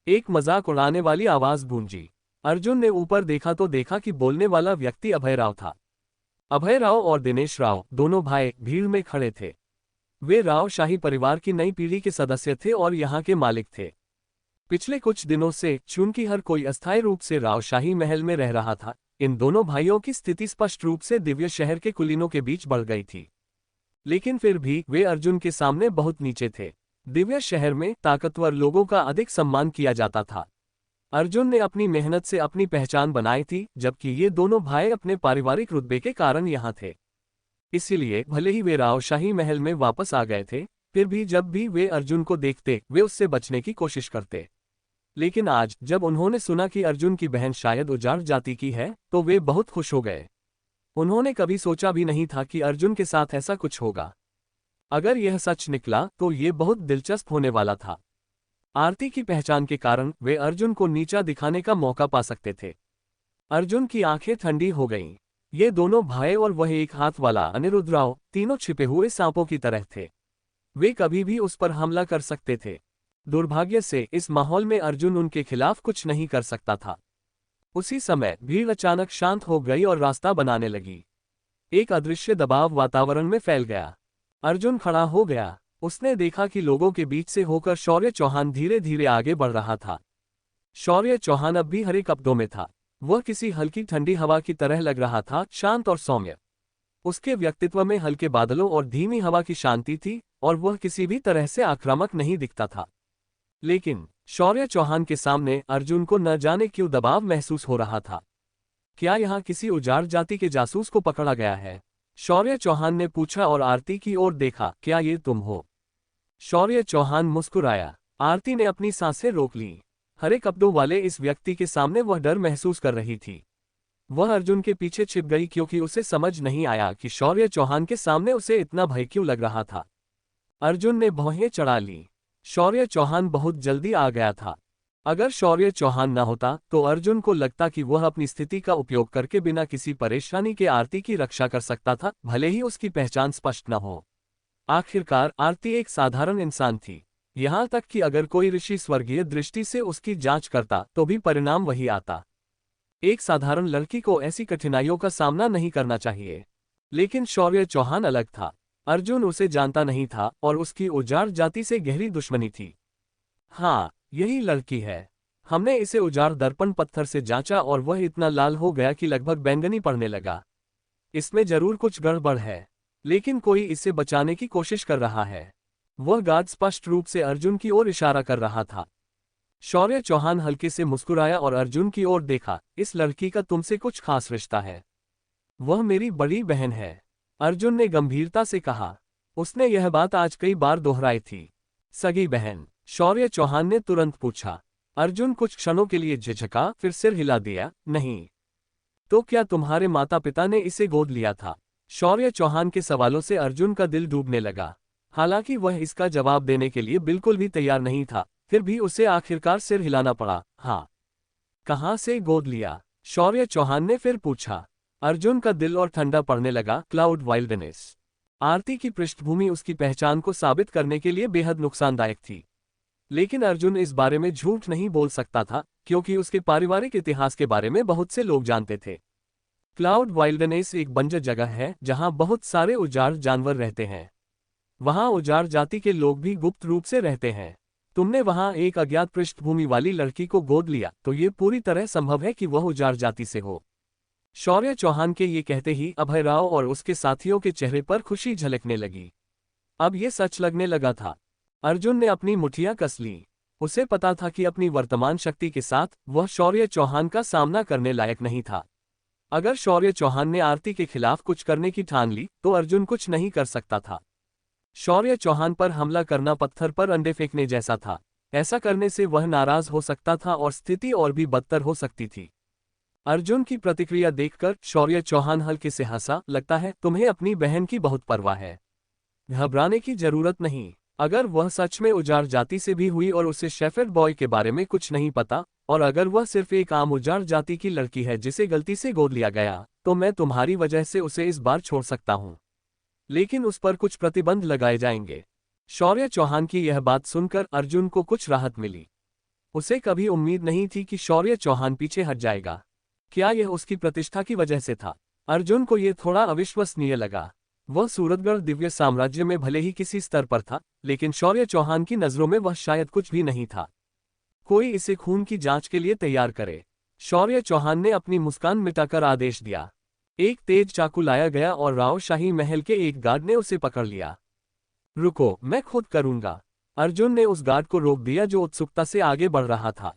एक मजाक उड़ाने वाली आवाज गूंजी। अर्जुन ने ऊपर देखा तो देखा कि बोलने वाला व्यक्ति अभय राव था। अभय राव और दिनेश राव दोनों भाई भीड़ में खड़े थे। वे राव शाही परिवार की नई पीढ़ी के सदस्य थे और यहाँ के मालिक थे। पिछले कुछ दिनों से चूंकि हर कोई अस्थायी रूप से राव शाही महल में रह रहा था, इन दोनों भाइयों की स्थिति स्पष्ट रूप से दिव्य शहर के कुलीनों के बीच बढ़ गई थी। लेकिन फिर भी वे अर्जुन के सामने बहुत नीचे थे। दिव्य शहर में ताकतवर लोगों का अधिक सम्मान किया जाता था। अर्जुन ने अपनी मेहनत से अपनी पहचान बनाई थी, जबकि ये दोनों भाई अपने पारिवारिक रुतबे के कारण यहाँ थे। इसीलिए भले ही वे रावशाही महल में वापस आ गए थे, फिर भी जब भी वे अर्जुन को देखते वे उससे बचने की कोशिश करते। लेकिन आज जब उन्होंने सुना कि अर्जुन की बहन शायद उजाड़ जाति की है, तो वे बहुत खुश हो गए। उन्होंने कभी सोचा भी नहीं था कि अर्जुन के साथ ऐसा कुछ होगा। अगर यह सच निकला तो ये बहुत दिलचस्प होने वाला था। आरती की पहचान के कारण वे अर्जुन को नीचा दिखाने का मौका पा सकते थे। अर्जुन की आंखें ठंडी हो गईं। ये दोनों भाई और वह एक हाथ वाला अनिरुद्ध तीनों छिपे हुए सांपों की तरह थे। वे कभी भी उस पर हमला कर सकते थे। दुर्भाग्य से इस माहौल में अर्जुन उनके खिलाफ कुछ नहीं कर सकता था। उसी समय भीड़ अचानक शांत हो गई और रास्ता बनाने लगी। एक अदृश्य दबाव वातावरण में फैल गया। अर्जुन खड़ा हो गया। उसने देखा कि लोगों के बीच से होकर शौर्य चौहान धीरे धीरे आगे बढ़ रहा था। शौर्य चौहान अब भी हरे कपड़ों में था। वह किसी हल्की ठंडी हवा की तरह लग रहा था, शांत और सौम्य। उसके व्यक्तित्व में हल्के बादलों और धीमी हवा की शांति थी, और वह किसी भी तरह से आक्रामक नहीं दिखता था। लेकिन शौर्य चौहान के सामने अर्जुन को न जाने क्यों दबाव महसूस हो रहा था। क्या यहाँ किसी उजाड़ जाति के जासूस को पकड़ा गया है? शौर्य चौहान ने पूछा और आरती की ओर देखा। क्या ये तुम हो? शौर्य चौहान मुस्कुराया। आरती ने अपनी सांसें रोक लीं। हरे कपड़ों वाले इस व्यक्ति के सामने वह डर महसूस कर रही थी। वह अर्जुन के पीछे छिप गई क्योंकि उसे समझ नहीं आया कि शौर्य चौहान के सामने उसे इतना भय क्यों लग रहा था। अर्जुन ने भौहें चढ़ा ली। शौर्य चौहान बहुत जल्दी आ गया था। अगर शौर्य चौहान न होता तो अर्जुन को लगता कि वह अपनी स्थिति का उपयोग करके बिना किसी परेशानी के आरती की रक्षा कर सकता था, भले ही उसकी पहचान स्पष्ट न हो। आखिरकार आरती एक साधारण इंसान थी। यहाँ तक कि अगर कोई ऋषि स्वर्गीय दृष्टि से उसकी जांच करता तो भी परिणाम वही आता। एक साधारण लड़की को ऐसी कठिनाइयों का सामना नहीं करना चाहिए। लेकिन शौर्य चौहान अलग था। अर्जुन उसे जानता नहीं था और उसकी उजाड़ जाति से गहरी दुश्मनी थी। हाँ, यही लड़की है। हमने इसे उजाड़ दर्पण पत्थर से जांचा और वह इतना लाल हो गया कि लगभग बैंगनी पड़ने लगा। इसमें जरूर कुछ गड़बड़ है, लेकिन कोई इसे बचाने की कोशिश कर रहा है। वह गार्ड स्पष्ट रूप से अर्जुन की ओर इशारा कर रहा था। शौर्य चौहान हल्के से मुस्कुराया और अर्जुन की ओर देखा। इस लड़की का तुमसे कुछ खास रिश्ता है? वह मेरी बड़ी बहन है, अर्जुन ने गंभीरता से कहा। उसने यह बात आज कई बार दोहराई थी। सगी बहन? शौर्य चौहान ने तुरंत पूछा। अर्जुन कुछ क्षणों के लिए झिझका, फिर सिर हिला दिया। नहीं। तो क्या तुम्हारे माता पिता ने इसे गोद लिया था? शौर्य चौहान के सवालों से अर्जुन का दिल डूबने लगा। हालांकि वह इसका जवाब देने के लिए बिल्कुल भी तैयार नहीं था, फिर भी उसे आखिरकार सिर हिलाना पड़ा। हाँ। कहाँ से गोद लिया? शौर्य चौहान ने फिर पूछा। अर्जुन का दिल और ठंडा पड़ने लगा। Cloud wildness. आरती की पृष्ठभूमि उसकी पहचान को साबित करने के लिए बेहद नुकसानदायक थी। लेकिन अर्जुन इस बारे में झूठ नहीं बोल सकता था, क्योंकि उसके पारिवारिक इतिहास के बारे में बहुत से लोग जानते थे। क्लाउड वाइल्डनेस एक बंजर जगह है जहां बहुत सारे उजाड़ जानवर रहते हैं। वहां उजाड़ जाति के लोग भी गुप्त रूप से रहते हैं। तुमने वहां एक अज्ञात पृष्ठभूमि वाली लड़की को गोद लिया, तो ये पूरी तरह संभव है कि वह उजाड़ जाति से हो। शौर्य चौहान के ये कहते ही अभय राव और उसके साथियों के चेहरे पर खुशी झलकने लगी। अब ये सच लगने लगा था। अर्जुन ने अपनी मुठ्ठियां कस लीं। उसे पता था कि अपनी वर्तमान शक्ति के साथ वह शौर्य चौहान का सामना करने लायक नहीं था। अगर शौर्य चौहान ने आरती के खिलाफ कुछ करने की ठान ली तो अर्जुन कुछ नहीं कर सकता था। शौर्य चौहान पर हमला करना पत्थर पर अंडे फेंकने जैसा था। ऐसा करने से वह नाराज हो सकता था और स्थिति और भी बदतर हो सकती थी। अर्जुन की प्रतिक्रिया देखकर शौर्य चौहान हल्के से हंसा। लगता है तुम्हें अपनी बहन की बहुत परवाह है। घबराने की जरूरत नहीं। अगर वह सच में उजाड़ जाति से भी हुई और उसे शेफर्ड बॉय के बारे में कुछ नहीं पता, और अगर वह सिर्फ एक आम उजाड़ जाति की लड़की है जिसे गलती से गोद लिया गया, तो मैं तुम्हारी वजह से उसे इस बार छोड़ सकता हूं। लेकिन उस पर कुछ प्रतिबंध लगाए जाएंगे। शौर्य चौहान की यह बात सुनकर अर्जुन को कुछ राहत मिली। उसे कभी उम्मीद नहीं थी कि शौर्य चौहान पीछे हट जाएगा। क्या यह उसकी प्रतिष्ठा की वजह से था? अर्जुन को यह थोड़ा अविश्वसनीय लगा। वह सूरतगढ़ दिव्य साम्राज्य में भले ही किसी स्तर पर था, लेकिन शौर्य चौहान की नजरों में वह शायद कुछ भी नहीं था। कोई इसे खून की जांच के लिए तैयार करे। शौर्य चौहान ने अपनी मुस्कान मिटाकर आदेश दिया। एक तेज चाकू लाया गया और राव शाही महल के एक गार्ड ने उसे पकड़ लिया। रुको, मैं खुद करूंगा। अर्जुन ने उस गार्ड को रोक दिया जो उत्सुकता से आगे बढ़ रहा था।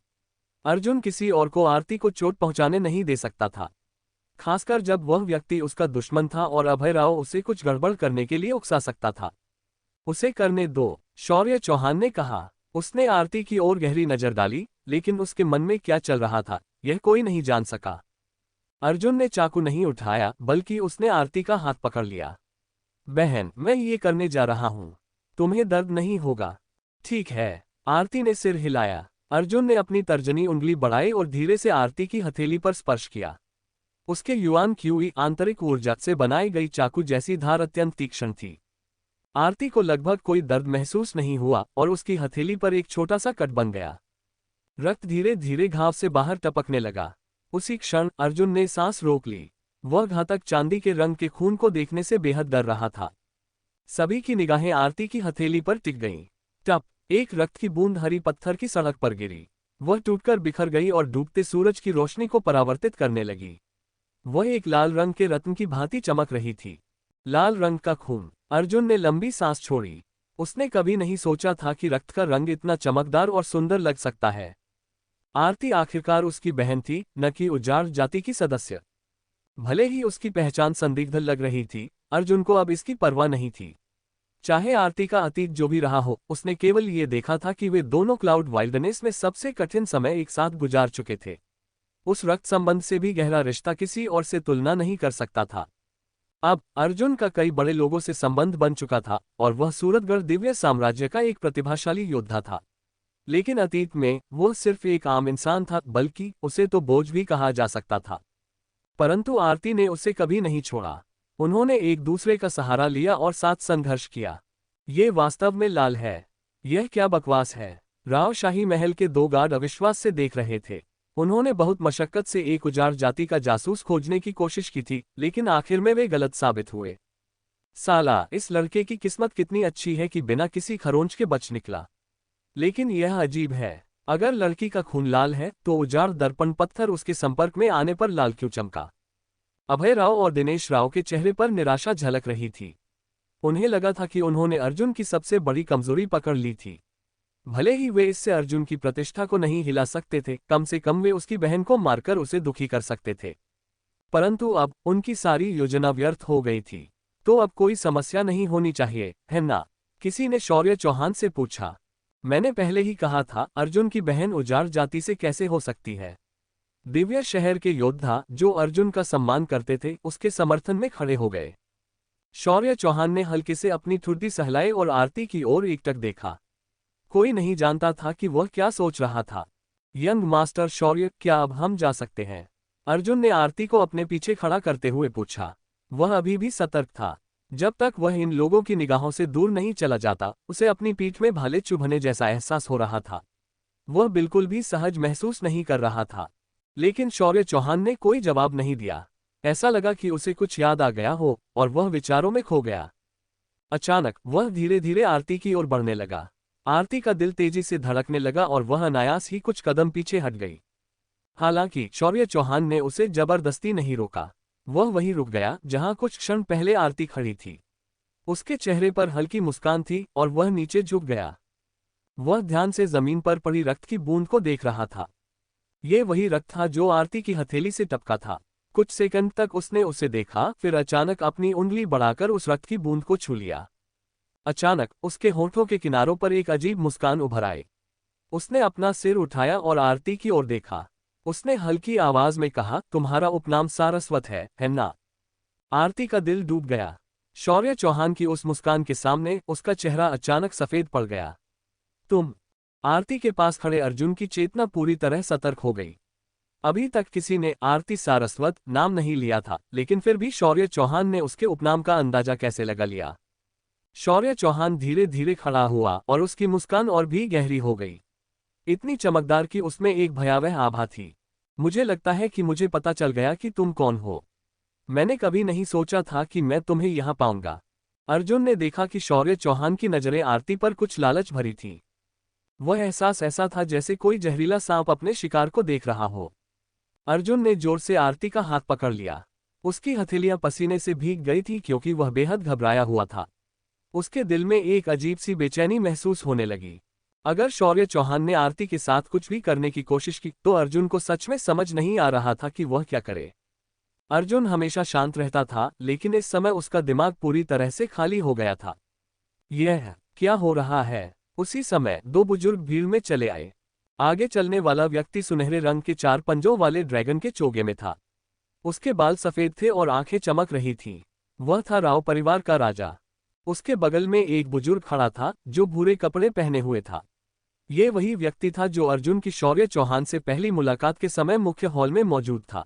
अर्जुन किसी और को आरती को चोट पहुंचाने नहीं दे सकता था, खासकर जब वह व्यक्ति उसका दुश्मन था और अभय राव उसे कुछ गड़बड़ करने के लिए उकसा सकता था। उसे करने दो, शौर्य चौहान ने कहा। उसने आरती की ओर गहरी नजर डाली, लेकिन उसके मन में क्या चल रहा था यह कोई नहीं जान सका। अर्जुन ने चाकू नहीं उठाया, बल्कि उसने आरती का हाथ पकड़ लिया। बहन, मैं ये करने जा रहा हूं, तुम्हें दर्द नहीं होगा? ठीक है, आरती ने सिर हिलाया। अर्जुन ने अपनी तर्जनी उंगली बढ़ाई और धीरे से आरती की हथेली पर स्पर्श किया। उसके युआन क्यूई आंतरिक ऊर्जा से बनाई गई चाकू जैसी धार अत्यंत तीक्ष्ण थी। आरती को लगभग कोई दर्द महसूस नहीं हुआ और उसकी हथेली पर एक छोटा सा कट बन गया। रक्त धीरे धीरे घाव से बाहर टपकने लगा। उसी क्षण अर्जुन ने सांस रोक ली। वह घातक चांदी के रंग के खून को देखने से बेहद डर रहा था। सभी की निगाहें आरती की हथेली पर टिक गईं। टप, एक रक्त की बूंद हरी पत्थर की सड़क पर गिरी। वह टूटकर बिखर गई और डूबते सूरज की रोशनी को परावर्तित करने लगी। वह एक लाल रंग के रत्न की भांति चमक रही थी। लाल रंग का खून। अर्जुन ने लंबी सांस छोड़ी। उसने कभी नहीं सोचा था कि रक्त का रंग इतना चमकदार और सुंदर लग सकता है। आरती आखिरकार उसकी बहन थी, न कि उजाड़ जाति की सदस्य। भले ही उसकी पहचान संदिग्ध लग रही थी, अर्जुन को अब इसकी परवाह नहीं थी। चाहे आरती का अतीत जो भी रहा हो, उसने केवल ये देखा था कि वे दोनों क्लाउड वाइल्डनेस में सबसे कठिन समय एक साथ गुजार चुके थे। उस रक्त संबंध से भी गहरा रिश्ता किसी और से तुलना नहीं कर सकता था। अब अर्जुन का कई बड़े लोगों से संबंध बन चुका था और वह सूरतगढ़ दिव्य साम्राज्य का एक प्रतिभाशाली योद्धा था। लेकिन अतीत में वो सिर्फ एक आम इंसान था, बल्कि उसे तो बोझ भी कहा जा सकता था। परंतु आरती ने उसे कभी नहीं छोड़ा। उन्होंने एक दूसरे का सहारा लिया और साथ संघर्ष किया। ये वास्तव में लाल है। यह क्या बकवास है? राव शाही महल के दो गार्ड अविश्वास से देख रहे थे। उन्होंने बहुत मशक्कत से एक उजाड़ जाति का जासूस खोजने की कोशिश की थी, लेकिन आखिर में वे गलत साबित हुए। साला, इस लड़के की किस्मत कितनी अच्छी है कि बिना किसी खरोंच के बच निकला। लेकिन यह अजीब है, अगर लड़की का खून लाल है तो उजाड़ दर्पण पत्थर उसके संपर्क में आने पर लाल क्यों चमका? अभय राव और दिनेश राव के चेहरे पर निराशा झलक रही थी। उन्हें लगा था कि उन्होंने अर्जुन की सबसे बड़ी कमजोरी पकड़ ली थी। भले ही वे इससे अर्जुन की प्रतिष्ठा को नहीं हिला सकते थे, कम से कम वे उसकी बहन को मारकर उसे दुखी कर सकते थे। परंतु अब उनकी सारी योजना व्यर्थ हो गई थी। तो अब कोई समस्या नहीं होनी चाहिए, है ना? किसी ने शौर्य चौहान से पूछा। मैंने पहले ही कहा था, अर्जुन की बहन उजाड़ जाति से कैसे हो सकती है? दिव्य शहर के योद्धा जो अर्जुन का सम्मान करते थे, उसके समर्थन में खड़े हो गए। शौर्य चौहान ने हल्के से अपनी ठुड्डी सहलाई और आरती की ओर एकटक देखा। कोई नहीं जानता था कि वह क्या सोच रहा था। यंग मास्टर शौर्य, क्या अब हम जा सकते हैं? अर्जुन ने आरती को अपने पीछे खड़ा करते हुए पूछा। वह अभी भी सतर्क था। जब तक वह इन लोगों की निगाहों से दूर नहीं चला जाता, उसे अपनी पीठ में भाले चुभने जैसा एहसास हो रहा था। वह बिल्कुल भी सहज महसूस नहीं कर रहा था। लेकिन शौर्य चौहान ने कोई जवाब नहीं दिया। ऐसा लगा कि उसे कुछ याद आ गया हो और वह विचारों में खो गया। अचानक वह धीरे धीरे आरती की ओर बढ़ने लगा। आरती का दिल तेजी से धड़कने लगा और वह अनायास ही कुछ कदम पीछे हट गई। हालांकि शौर्य चौहान ने उसे जबरदस्ती नहीं रोका। वह वहीं रुक गया जहां कुछ क्षण पहले आरती खड़ी थी। उसके चेहरे पर हल्की मुस्कान थी और वह नीचे झुक गया। वह ध्यान से जमीन पर पड़ी रक्त की बूंद को देख रहा था। ये वही रक्त था जो आरती की हथेली से टपका था। कुछ सेकंड तक उसने उसे देखा, फिर अचानक अपनी उंगली बढ़ाकर उस रक्त की बूंद को छू लिया। अचानक उसके होठों के किनारों पर एक अजीब मुस्कान उभर आई। उसने अपना सिर उठाया और आरती की ओर देखा। उसने हल्की आवाज में कहा, तुम्हारा उपनाम सारस्वत है ना? आरती का दिल डूब गया। शौर्य चौहान की उस मुस्कान के सामने उसका चेहरा अचानक सफेद पड़ गया। तुम? आरती के पास खड़े अर्जुन की चेतना पूरी तरह सतर्क हो गई। अभी तक किसी ने आरती सारस्वत नाम नहीं लिया था, लेकिन फिर भी शौर्य चौहान ने उसके उपनाम का अंदाजा कैसे लगा लिया? शौर्य चौहान धीरे धीरे खड़ा हुआ और उसकी मुस्कान और भी गहरी हो गई, इतनी चमकदार कि उसमें एक भयावह आभा थी। मुझे लगता है कि मुझे पता चल गया कि तुम कौन हो। मैंने कभी नहीं सोचा था कि मैं तुम्हें यहां पाऊंगा। अर्जुन ने देखा कि शौर्य चौहान की नजरें आरती पर कुछ लालच भरी थीं। वह एहसास ऐसा था जैसे कोई जहरीला सांप अपने शिकार को देख रहा हो। अर्जुन ने जोर से आरती का हाथ पकड़ लिया। उसकी हथेलियां पसीने से भीग गई थी क्योंकि वह बेहद घबराया हुआ था। उसके दिल में एक अजीब सी बेचैनी महसूस होने लगी। अगर शौर्य चौहान ने आरती के साथ कुछ भी करने की कोशिश की तो अर्जुन को सच में समझ नहीं आ रहा था कि वह क्या करे। अर्जुन हमेशा शांत रहता था, लेकिन इस समय उसका दिमाग पूरी तरह से खाली हो गया था। यह क्या हो रहा है? उसी समय दो बुजुर्ग भीड़ में चले आए। आगे चलने वाला व्यक्ति सुनहरे रंग के 4 पंजों वाले ड्रैगन के चोगे में था। उसके बाल सफेद थे और आंखें चमक रही थीं। वह था राव परिवार का राजा। उसके बगल में एक बुजुर्ग खड़ा था जो भूरे कपड़े पहने हुए था। ये वही व्यक्ति था जो अर्जुन की शौर्य चौहान से पहली मुलाकात के समय मुख्य हॉल में मौजूद था।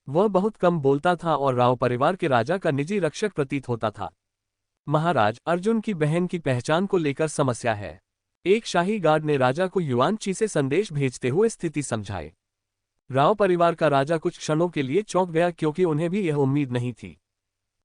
वह बहुत कम बोलता था और राव परिवार के राजा का निजी रक्षक प्रतीत होता था। महाराज, अर्जुन की बहन की पहचान को लेकर समस्या है। एक शाही गार्ड ने राजा को युआनची से संदेश भेजते हुए स्थिति समझाई। राव परिवार का राजा कुछ क्षणों के लिए चौंक गया क्योंकि उन्हें भी यह उम्मीद नहीं थी।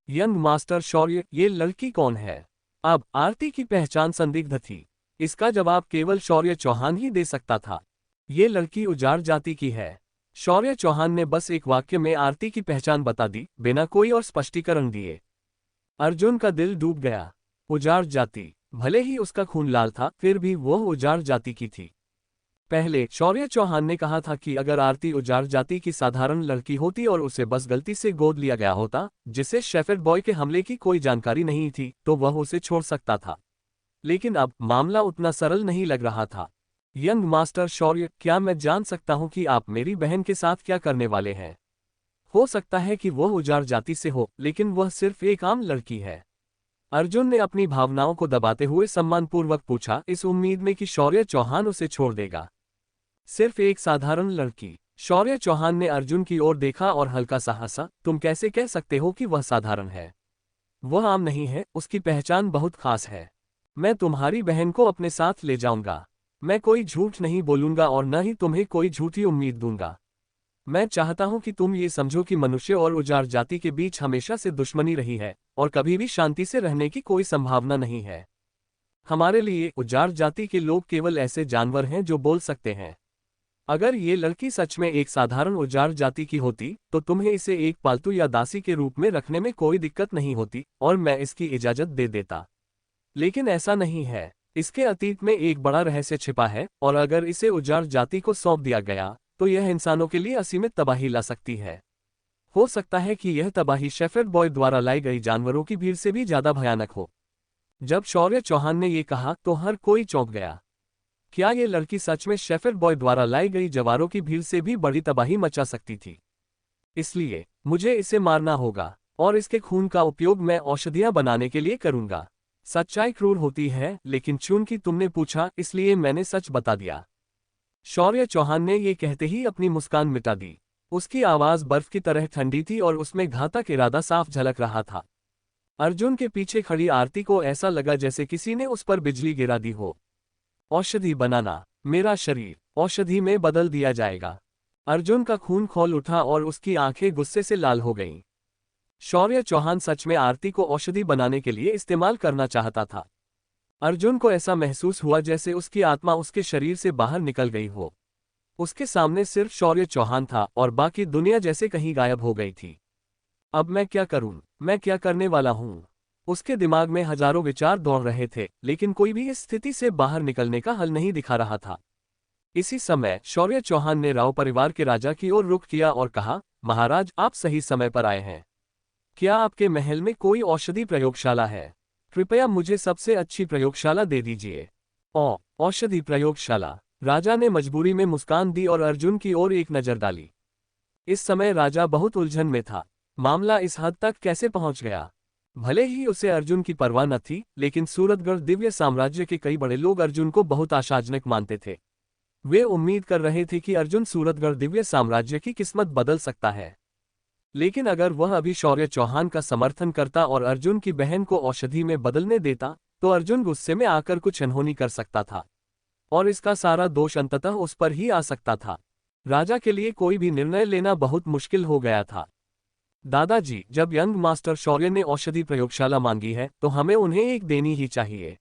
यंग मास्टर शौर्य, ये लड़की कौन है? अब आरती की पहचान संदिग्ध थी। इसका जवाब केवल शौर्य चौहान ही दे सकता था। ये लड़की उजाड़ जाति की है। शौर्य चौहान ने बस एक वाक्य में आरती की पहचान बता दी, बिना कोई और स्पष्टीकरण दिए। अर्जुन का दिल डूब गया। उजाड़ जाति, भले ही उसका खून लाल था, फिर भी वह उजाड़ जाति की थी। पहले शौर्य चौहान ने कहा था कि अगर आरती उजाड़ जाति की साधारण लड़की होती और उसे बस गलती से गोद लिया गया होता, जिसे शेफर्ड बॉय के हमले की कोई जानकारी नहीं थी, तो वह उसे छोड़ सकता था। लेकिन अब मामला उतना सरल नहीं लग रहा था। यंग मास्टर शौर्य, क्या मैं जान सकता हूं कि आप मेरी बहन के साथ क्या करने वाले हैं? हो सकता है कि वह उजाड़ जाति से हो, लेकिन वह सिर्फ एक आम लड़की है। अर्जुन ने अपनी भावनाओं को दबाते हुए सम्मानपूर्वक पूछा, इस उम्मीद में कि शौर्य चौहान उसे छोड़ देगा। सिर्फ एक साधारण लड़की? शौर्य चौहान ने अर्जुन की ओर देखा और हल्का सा हंसा। तुम कैसे कह सकते हो कि वह साधारण है? वह आम नहीं है, उसकी पहचान बहुत खास है। मैं तुम्हारी बहन को अपने साथ ले जाऊंगा। मैं कोई झूठ नहीं बोलूंगा और न ही तुम्हें कोई झूठी उम्मीद दूंगा। मैं चाहता हूं कि तुम ये समझो कि मनुष्य और उजाड़ जाति के बीच हमेशा से दुश्मनी रही है और कभी भी शांति से रहने की कोई संभावना नहीं है। हमारे लिए उजाड़ जाति के लोग केवल ऐसे जानवर हैं जो बोल सकते हैं। अगर ये लड़की सच में एक साधारण उजाड़ जाति की होती तो तुम्हें इसे एक पालतू या दासी के रूप में रखने में कोई दिक्कत नहीं होती और मैं इसकी इजाजत दे देता। लेकिन ऐसा नहीं है। इसके अतीत में एक बड़ा रहस्य छिपा है और अगर इसे उजाड़ जाति को सौंप दिया गया तो यह इंसानों के लिए असीमित तबाही ला सकती है। हो सकता है कि यह तबाही शेफर्ड बॉय द्वारा लाई गई जानवरों की भीड़ से भी ज्यादा भयानक हो। जब शौर्य चौहान ने यह कहा तो हर कोई चौंक गया। क्या यह लड़की सच में शेफर्ड बॉय द्वारा लाई गई जवारों की भीड़ से भी बड़ी तबाही मचा सकती थी? इसलिए मुझे इसे मारना होगा और इसके खून का उपयोग मैं औषधियां बनाने के लिए करूंगा। सच्चाई क्रूर होती है, लेकिन चूंकि तुमने पूछा इसलिए मैंने सच बता दिया। शौर्य चौहान ने ये कहते ही अपनी मुस्कान मिटा दी। उसकी आवाज बर्फ की तरह ठंडी थी और उसमें घातक इरादा साफ झलक रहा था। अर्जुन के पीछे खड़ी आरती को ऐसा लगा जैसे किसी ने उस पर बिजली गिरा दी हो। औषधि बनाना, मेरा शरीर औषधि में बदल दिया जाएगा। अर्जुन का खून खौल उठा और उसकी आंखें गुस्से से लाल हो गईं। शौर्य चौहान सच में आरती को औषधि बनाने के लिए इस्तेमाल करना चाहता था। अर्जुन को ऐसा महसूस हुआ जैसे उसकी आत्मा उसके शरीर से बाहर निकल गई हो। उसके सामने सिर्फ शौर्य चौहान था और बाकी दुनिया जैसे कहीं गायब हो गई थी। अब मैं क्या करूं? मैं क्या करने वाला हूं? उसके दिमाग में हजारों विचार दौड़ रहे थे, लेकिन कोई भी इस स्थिति से बाहर निकलने का हल नहीं दिखा रहा था। इसी समय शौर्य चौहान ने राव परिवार के राजा की ओर रुख किया और कहा, महाराज, आप सही समय पर आए हैं। क्या आपके महल में कोई औषधि प्रयोगशाला है? कृपया मुझे सबसे अच्छी प्रयोगशाला दे दीजिए। औषधि प्रयोगशाला? राजा ने मजबूरी में मुस्कान दी और अर्जुन की ओर एक नजर डाली। इस समय राजा बहुत उलझन में था। मामला इस हद तक कैसे पहुंच गया? भले ही उसे अर्जुन की परवाह न थी, लेकिन सूरतगढ़ दिव्य साम्राज्य के कई बड़े लोग अर्जुन को बहुत आशाजनक मानते थे। वे उम्मीद कर रहे थे कि अर्जुन सूरतगढ़ दिव्य साम्राज्य की किस्मत बदल सकता है। लेकिन अगर वह अभी शौर्य चौहान का समर्थन करता और अर्जुन की बहन को औषधि में बदलने देता, तो अर्जुन गुस्से में आकर कुछ अनहोनी कर सकता था और इसका सारा दोष अंततः उस पर ही आ सकता था। राजा के लिए कोई भी निर्णय लेना बहुत मुश्किल हो गया था। दादाजी, जब यंग मास्टर शौर्य ने औषधि प्रयोगशाला मांगी है तो हमें उन्हें एक देनी ही चाहिए।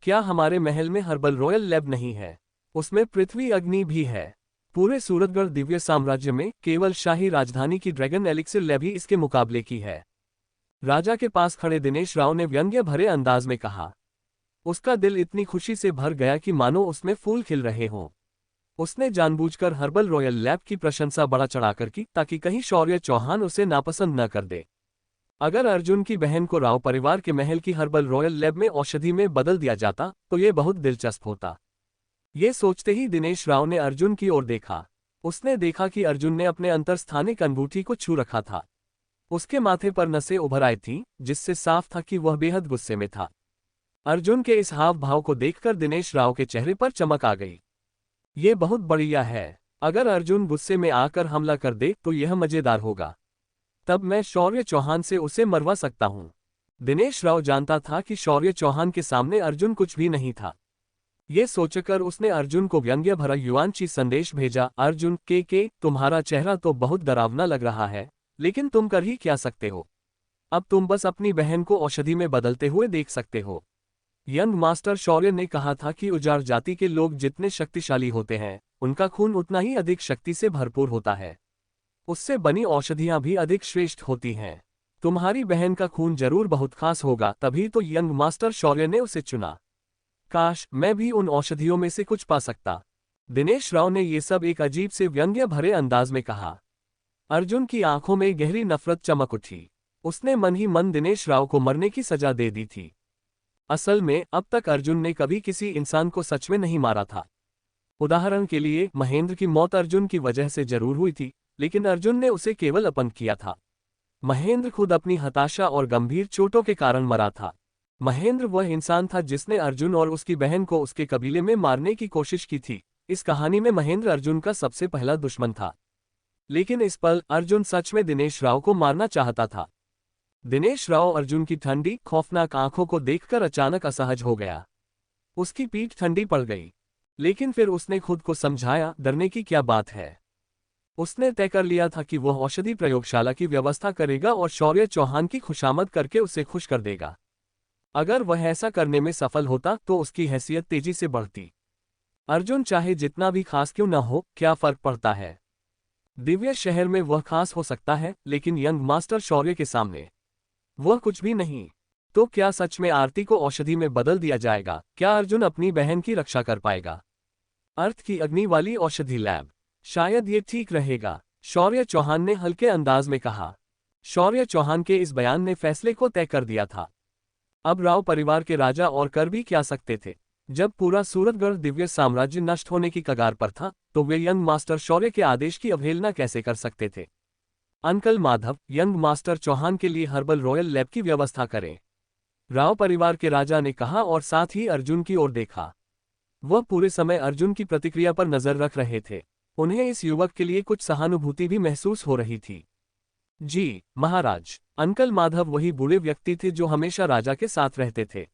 क्या हमारे महल में हर्बल रॉयल लैब नहीं है? उसमें पृथ्वी अग्नि भी है। पूरे सूरतगढ़ दिव्य साम्राज्य में केवल शाही राजधानी की ड्रैगन एलिक्सिर लैब ही इसके मुकाबले की है। राजा के पास खड़े दिनेश राव ने व्यंग्य भरे अंदाज में कहा। उसका दिल इतनी खुशी से भर गया कि मानो उसमें फूल खिल रहे हों। उसने जानबूझकर हर्बल रॉयल लैब की प्रशंसा बड़ा चढ़ाकर की ताकि कहीं शौर्य चौहान उसे नापसंद न कर दे। अगर अर्जुन की बहन को राव परिवार के महल की हर्बल रॉयल लैब में औषधि में बदल दिया जाता तो ये बहुत दिलचस्प होता। ये सोचते ही दिनेश राव ने अर्जुन की ओर देखा। उसने देखा कि अर्जुन ने अपने अंतरस्थानिक अंगूठी को छू रखा था। उसके माथे पर नसें उभर आई थीं, जिससे साफ था कि वह बेहद गुस्से में था। अर्जुन के इस हाव भाव को देखकर दिनेश राव के चेहरे पर चमक आ गई। ये बहुत बढ़िया है। अगर अर्जुन गुस्से में आकर हमला कर दे तो यह मजेदार होगा। तब मैं शौर्य चौहान से उसे मरवा सकता हूं। दिनेश राव जानता था कि शौर्य चौहान के सामने अर्जुन कुछ भी नहीं था। ये सोचकर उसने अर्जुन को व्यंग्य भरा युवांची संदेश भेजा। अर्जुन के तुम्हारा चेहरा तो बहुत डरावना लग रहा है, लेकिन तुम कर ही क्या सकते हो। अब तुम बस अपनी बहन को औषधि में बदलते हुए देख सकते हो। यंग मास्टर शौर्य ने कहा था कि उजाड़ जाति के लोग जितने शक्तिशाली होते हैं, उनका खून उतना ही अधिक शक्ति से भरपूर होता है। उससे बनी औषधियां भी अधिक श्रेष्ठ होती हैं। तुम्हारी बहन का खून जरूर बहुत खास होगा। तभी तो यंग मास्टर शौर्य ने उसे चुना। काश मैं भी उन औषधियों में से कुछ पा सकता। दिनेश राव ने ये सब एक अजीब से व्यंग्य भरे अंदाज में कहा। अर्जुन की आंखों में गहरी नफरत चमक उठी। उसने मन ही मन दिनेश राव को मरने की सजा दे दी थी। असल में अब तक अर्जुन ने कभी किसी इंसान को सच में नहीं मारा था। उदाहरण के लिए महेंद्र की मौत अर्जुन की वजह से जरूर हुई थी, लेकिन अर्जुन ने उसे केवल अपंग किया था। महेंद्र खुद अपनी हताशा और गंभीर चोटों के कारण मरा था। महेंद्र वह इंसान था जिसने अर्जुन और उसकी बहन को उसके कबीले में मारने की कोशिश की थी। इस कहानी में महेंद्र अर्जुन का सबसे पहला दुश्मन था। लेकिन इस पल अर्जुन सच में दिनेश राव को मारना चाहता था। दिनेश राव अर्जुन की ठंडी खौफनाक आंखों को देखकर अचानक असहज हो गया। उसकी पीठ ठंडी पड़ गई, लेकिन फिर उसने खुद को समझाया, डरने की क्या बात है। उसने तय कर लिया था कि वह औषधि प्रयोगशाला की व्यवस्था करेगा और शौर्य चौहान की खुशामद करके उसे खुश कर देगा। अगर वह ऐसा करने में सफल होता तो उसकी हैसियत तेजी से बढ़ती। अर्जुन चाहे जितना भी खास क्यों न हो, क्या फर्क पड़ता है। दिव्य शहर में वह खास हो सकता है, लेकिन यंग मास्टर शौर्य के सामने वह कुछ भी नहीं। तो क्या सच में आरती को औषधि में बदल दिया जाएगा? क्या अर्जुन अपनी बहन की रक्षा कर पाएगा? अर्थ की अग्नि वाली औषधि लैब, शायद ये ठीक रहेगा, शौर्य चौहान ने हल्के अंदाज में कहा। शौर्य चौहान के इस बयान ने फैसले को तय कर दिया था। अब राव परिवार के राजा और कर भी क्या सकते थे। जब पूरा सूरतगढ़ दिव्य साम्राज्य नष्ट होने की कगार पर था, तो वे यंग मास्टर शौर्य के आदेश की अवहेलना कैसे कर सकते थे। Uncle Madhav, young master Chauhan के लिए हर्बल रॉयल लैब की व्यवस्था करें, राव परिवार के राजा ने कहा और साथ ही अर्जुन की ओर देखा। वह पूरे समय अर्जुन की प्रतिक्रिया पर नजर रख रहे थे। उन्हें इस युवक के लिए कुछ सहानुभूति भी महसूस हो रही थी। जी महाराज। अंकल माधव वही बूढ़े व्यक्ति थे जो हमेशा राजा के साथ रहते थे।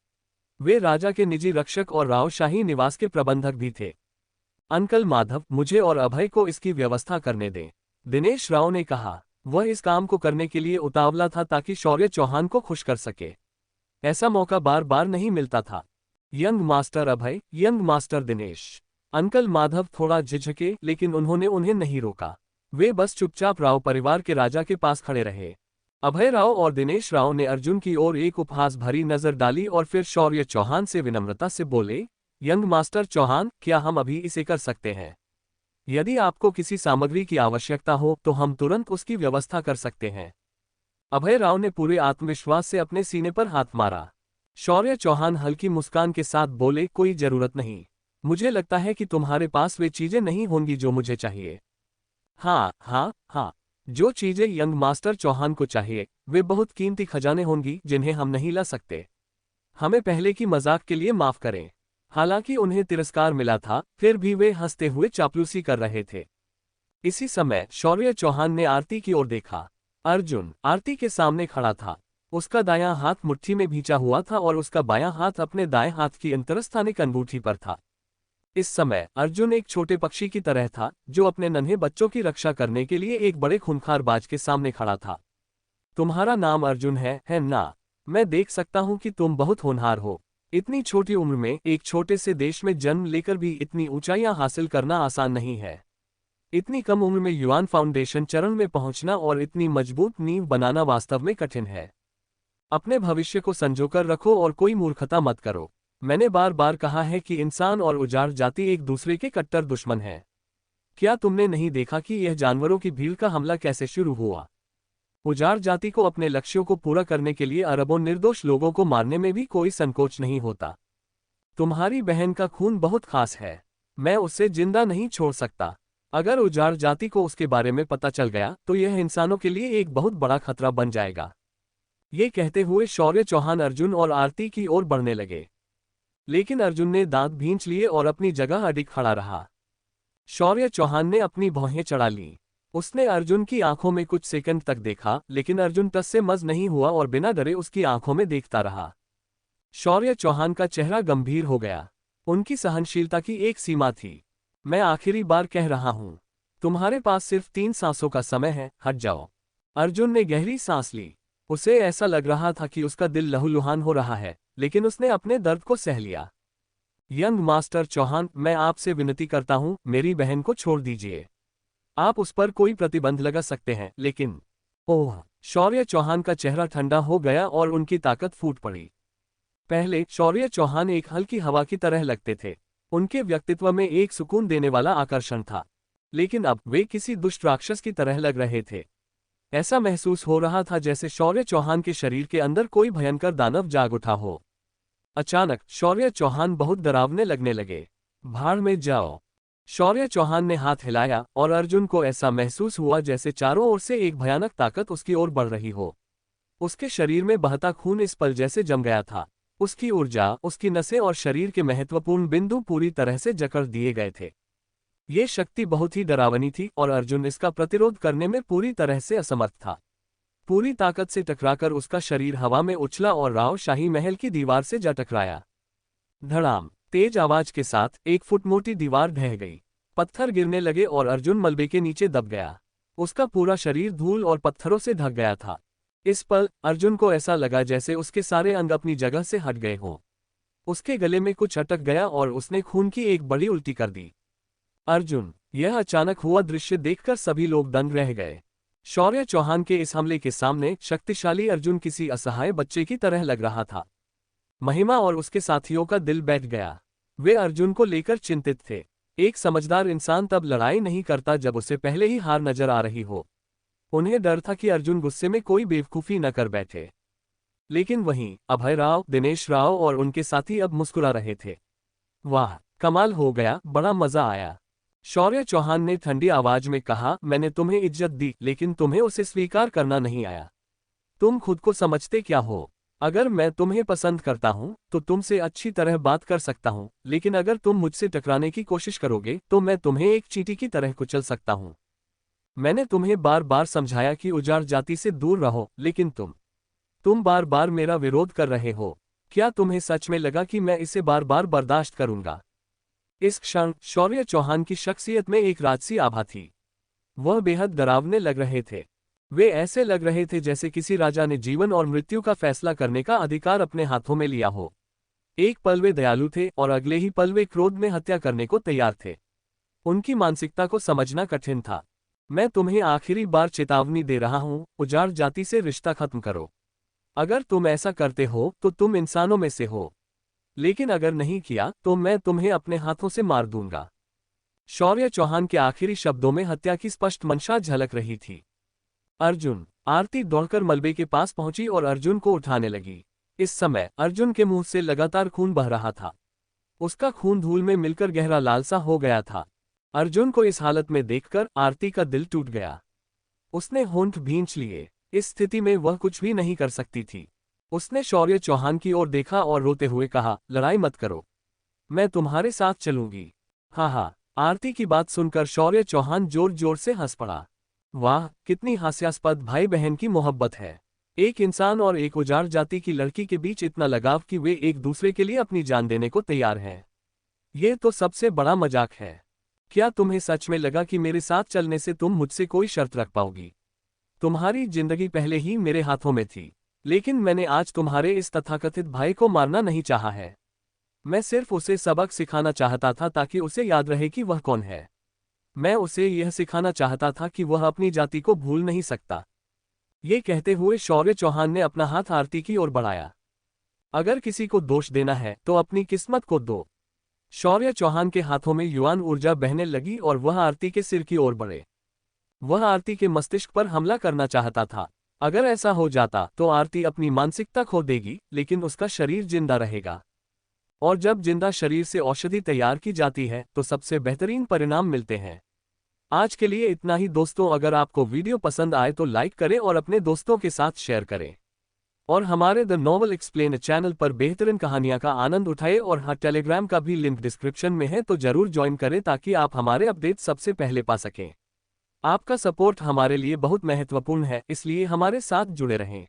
वे राजा के निजी रक्षक और राव शाही निवास के प्रबंधक भी थे। अंकल माधव, मुझे और अभय को इसकी व्यवस्था करने दें, दिनेश राव ने कहा। वह इस काम को करने के लिए उतावला था ताकि शौर्य चौहान को खुश कर सके। ऐसा मौका बार बार नहीं मिलता था। Young master Abhay, young master Dinesh. Uncle Madhav थोड़ा झिझके, लेकिन उन्होंने उन्हें नहीं रोका। वे बस चुपचाप राव परिवार के राजा के पास खड़े रहे। अभय राव और दिनेश राव ने अर्जुन की ओर एक उपहास भरी नजर डाली और फिर शौर्य चौहान से विनम्रता से बोले, यंग मास्टर चौहान, क्या हम अभी इसे कर सकते हैं? यदि आपको किसी सामग्री की आवश्यकता हो तो हम तुरंत उसकी व्यवस्था कर सकते हैं। अभय राव ने पूरे आत्मविश्वास से अपने सीने पर हाथ मारा। शौर्य चौहान हल्की मुस्कान के साथ बोले, कोई जरूरत नहीं। मुझे लगता है कि तुम्हारे पास वे चीजें नहीं होंगी जो मुझे चाहिए। हाँ हाँ हाँ, जो चीजें यंग मास्टर चौहान को चाहिए वे बहुत कीमती खजाने होंगी जिन्हें हम नहीं ला सकते। हमें पहले की मजाक के लिए माफ करें। हालांकि उन्हें तिरस्कार मिला था, फिर भी वे हंसते हुए चापलूसी कर रहे थे। इसी समय शौर्य चौहान ने आरती की ओर देखा। अर्जुन आरती के सामने खड़ा था। उसका दायां हाथ मुट्ठी में भींचा हुआ था और उसका बायां हाथ अपने दाएं हाथ की अंतरस्थानिक अंगूठी पर था। इस समय अर्जुन एक छोटे पक्षी की तरह था जो अपने नन्हे बच्चों की रक्षा करने के लिए एक बड़े खूंखार बाज के सामने खड़ा था। तुम्हारा नाम अर्जुन है ना? मैं देख सकता हूं कि तुम बहुत होनहार हो। इतनी छोटी उम्र में एक छोटे से देश में जन्म लेकर भी इतनी ऊंचाइयां हासिल करना आसान नहीं है। इतनी कम उम्र में युआन फाउंडेशन चरण में पहुंचना और इतनी मजबूत नींव बनाना वास्तव में कठिन है। अपने भविष्य को संजोकर रखो और कोई मूर्खता मत करो। मैंने बार बार कहा है कि इंसान और उजाड़ जाति एक दूसरे के कट्टर दुश्मन हैं। क्या तुमने नहीं देखा कि यह जानवरों की भीड़ का हमला कैसे शुरू हुआ? उजाड़ जाति को अपने लक्ष्यों को पूरा करने के लिए अरबों निर्दोष लोगों को मारने में भी कोई संकोच नहीं होता। तुम्हारी बहन का खून बहुत खास है। मैं उसे जिंदा नहीं छोड़ सकता। अगर उजाड़ जाति को उसके बारे में पता चल गया तो यह इंसानों के लिए एक बहुत बड़ा खतरा बन जाएगा। ये कहते हुए शौर्य चौहान अर्जुन और आरती की ओर बढ़ने लगे। लेकिन अर्जुन ने दांत भींच लिए और अपनी जगह अडिग खड़ा रहा। शौर्य चौहान ने अपनी भौहें चढ़ा लीं। उसने अर्जुन की आंखों में कुछ सेकंड तक देखा, लेकिन अर्जुन टस से मस नहीं हुआ और बिना डरे उसकी आंखों में देखता रहा। शौर्य चौहान का चेहरा गंभीर हो गया। उनकी सहनशीलता की एक सीमा थी। मैं आखिरी बार कह रहा हूं, तुम्हारे पास सिर्फ 3 सांसों का समय है, हट जाओ। अर्जुन ने गहरी सांस ली। उसे ऐसा लग रहा था कि उसका दिल लहूलुहान हो रहा है, लेकिन उसने अपने दर्द को सह लिया। यंग मास्टर चौहान, मैं आपसे विनती करता हूं, मेरी बहन को छोड़ दीजिए। आप उस पर कोई प्रतिबंध लगा सकते हैं, लेकिन ओह! शौर्य चौहान का चेहरा ठंडा हो गया और उनकी ताकत फूट पड़ी। पहले शौर्य चौहान एक हल्की हवा की तरह लगते थे। उनके व्यक्तित्व में एक सुकून देने वाला आकर्षण था, लेकिन अब वे किसी दुष्ट राक्षस की तरह लग रहे थे। ऐसा महसूस हो रहा था जैसे शौर्य चौहान के शरीर के अंदर कोई भयंकर दानव जाग उठा हो। अचानक शौर्य चौहान बहुत डरावने लगने लगे। भाड़ में जाओ! शौर्य चौहान ने हाथ हिलाया और अर्जुन को ऐसा महसूस हुआ जैसे चारों ओर से एक भयानक ताकत उसकी ओर बढ़ रही हो। उसके शरीर में बहता खून इस पल जैसे जम गया था। उसकी ऊर्जा, उसकी नसें और शरीर के महत्वपूर्ण बिंदु पूरी तरह से जकड़ दिए गए थे। ये शक्ति बहुत ही डरावनी थी और अर्जुन इसका प्रतिरोध करने में पूरी तरह से असमर्थ था। पूरी ताकत से टकराकर उसका शरीर हवा में उछला और राव शाही महल की दीवार से जा टकराया। धड़ाम! तेज आवाज के साथ 1 फुट मोटी दीवार ढह गई। पत्थर गिरने लगे और अर्जुन मलबे के नीचे दब गया। उसका पूरा शरीर धूल और पत्थरों से ढक गया था। इस पल अर्जुन को ऐसा लगा जैसे उसके सारे अंग अपनी जगह से हट गए हों। उसके गले में कुछ अटक गया और उसने खून की एक बड़ी उल्टी कर दी। अर्जुन! यह अचानक हुआ दृश्य देखकर सभी लोग दंग रह गए। शौर्य चौहान के इस हमले के सामने शक्तिशाली अर्जुन किसी असहाय बच्चे की तरह लग रहा था। महिमा और उसके साथियों का दिल बैठ गया। वे अर्जुन को लेकर चिंतित थे। एक समझदार इंसान तब लड़ाई नहीं करता जब उसे पहले ही हार नजर आ रही हो। उन्हें डर था कि अर्जुन गुस्से में कोई बेवकूफ़ी न कर बैठे। लेकिन वहीं अभय राव, दिनेश राव और उनके साथी अब मुस्कुरा रहे थे। वाह! कमाल हो गया, बड़ा मजा आया। शौर्य चौहान ने ठंडी आवाज में कहा, मैंने तुम्हें इज्जत दी, लेकिन तुम्हें उसे स्वीकार करना नहीं आया। तुम खुद को समझते क्या हो? अगर मैं तुम्हें पसंद करता हूं, तो तुमसे अच्छी तरह बात कर सकता हूं, लेकिन अगर तुम मुझसे टकराने की कोशिश करोगे तो मैं तुम्हें एक चींटी की तरह कुचल सकता हूं। मैंने तुम्हें बार बार समझाया कि उजाड़ जाति से दूर रहो, लेकिन तुम बार बार मेरा विरोध कर रहे हो। क्या तुम्हें सच में लगा कि मैं इसे बार बार बर्दाश्त करूंगा? इस क्षण शौर्य चौहान की शख्सियत में एक राजसी आभा थी। वह बेहद डरावने लग रहे थे। वे ऐसे लग रहे थे जैसे किसी राजा ने जीवन और मृत्यु का फैसला करने का अधिकार अपने हाथों में लिया हो। एक पल वे दयालु थे और अगले ही पल वे क्रोध में हत्या करने को तैयार थे। उनकी मानसिकता को समझना कठिन था। मैं तुम्हें आखिरी बार चेतावनी दे रहा हूं, उजाड़ जाति से रिश्ता खत्म करो। अगर तुम ऐसा करते हो तो तुम इंसानों में से हो, लेकिन अगर नहीं किया तो मैं तुम्हें अपने हाथों से मार दूंगा। शौर्य चौहान के आखिरी शब्दों में हत्या की स्पष्ट मंशा झलक रही थी। अर्जुन! आरती दौड़कर मलबे के पास पहुंची और अर्जुन को उठाने लगी। इस समय अर्जुन के मुंह से लगातार खून बह रहा था। उसका खून धूल में मिलकर गहरा लाल सा हो गया था। अर्जुन को इस हालत में देखकर आरती का दिल टूट गया। उसने होंठ भींच लिए। इस स्थिति में वह कुछ भी नहीं कर सकती थी। उसने शौर्य चौहान की ओर देखा और रोते हुए कहा, लड़ाई मत करो, मैं तुम्हारे साथ चलूंगी। हाँ हाँ। आरती की बात सुनकर शौर्य चौहान जोर जोर से हंस पड़ा। वाह, कितनी हास्यास्पद भाई बहन की मोहब्बत है। एक इंसान और एक उजाड़ जाति की लड़की के बीच इतना लगाव कि वे एक दूसरे के लिए अपनी जान देने को तैयार हैं। ये तो सबसे बड़ा मजाक है। क्या तुम्हें सच में लगा कि मेरे साथ चलने से तुम मुझसे कोई शर्त रख पाओगी? तुम्हारी जिंदगी पहले ही मेरे हाथों में थी, लेकिन मैंने आज तुम्हारे इस तथाकथित भाई को मारना नहीं चाहा है। मैं सिर्फ उसे सबक सिखाना चाहता था ताकि उसे याद रहे कि वह कौन है। मैं उसे यह सिखाना चाहता था कि वह अपनी जाति को भूल नहीं सकता। ये कहते हुए शौर्य चौहान ने अपना हाथ आरती की ओर बढ़ाया। अगर किसी को दोष देना है तो अपनी किस्मत को दो। शौर्य चौहान के हाथों में युवान ऊर्जा बहने लगी और वह आरती के सिर की ओर बढ़े। वह आरती के मस्तिष्क पर हमला करना चाहता था। अगर ऐसा हो जाता तो आरती अपनी मानसिकता खो देगी, लेकिन उसका शरीर जिंदा रहेगा। और जब जिंदा शरीर से औषधि तैयार की जाती है तो सबसे बेहतरीन परिणाम मिलते हैं। आज के लिए इतना ही दोस्तों। अगर आपको वीडियो पसंद आए तो लाइक करें और अपने दोस्तों के साथ शेयर करें। और हमारे द नॉवल एक्सप्लेन चैनल पर बेहतरीन कहानियां का आनंद उठाएं। और हाँ, टेलीग्राम का भी लिंक डिस्क्रिप्शन में है, तो जरूर ज्वाइन करें ताकि आप हमारे अपडेट सबसे पहले पा सकें। आपका सपोर्ट हमारे लिए बहुत महत्वपूर्ण है, इसलिए हमारे साथ जुड़े रहें।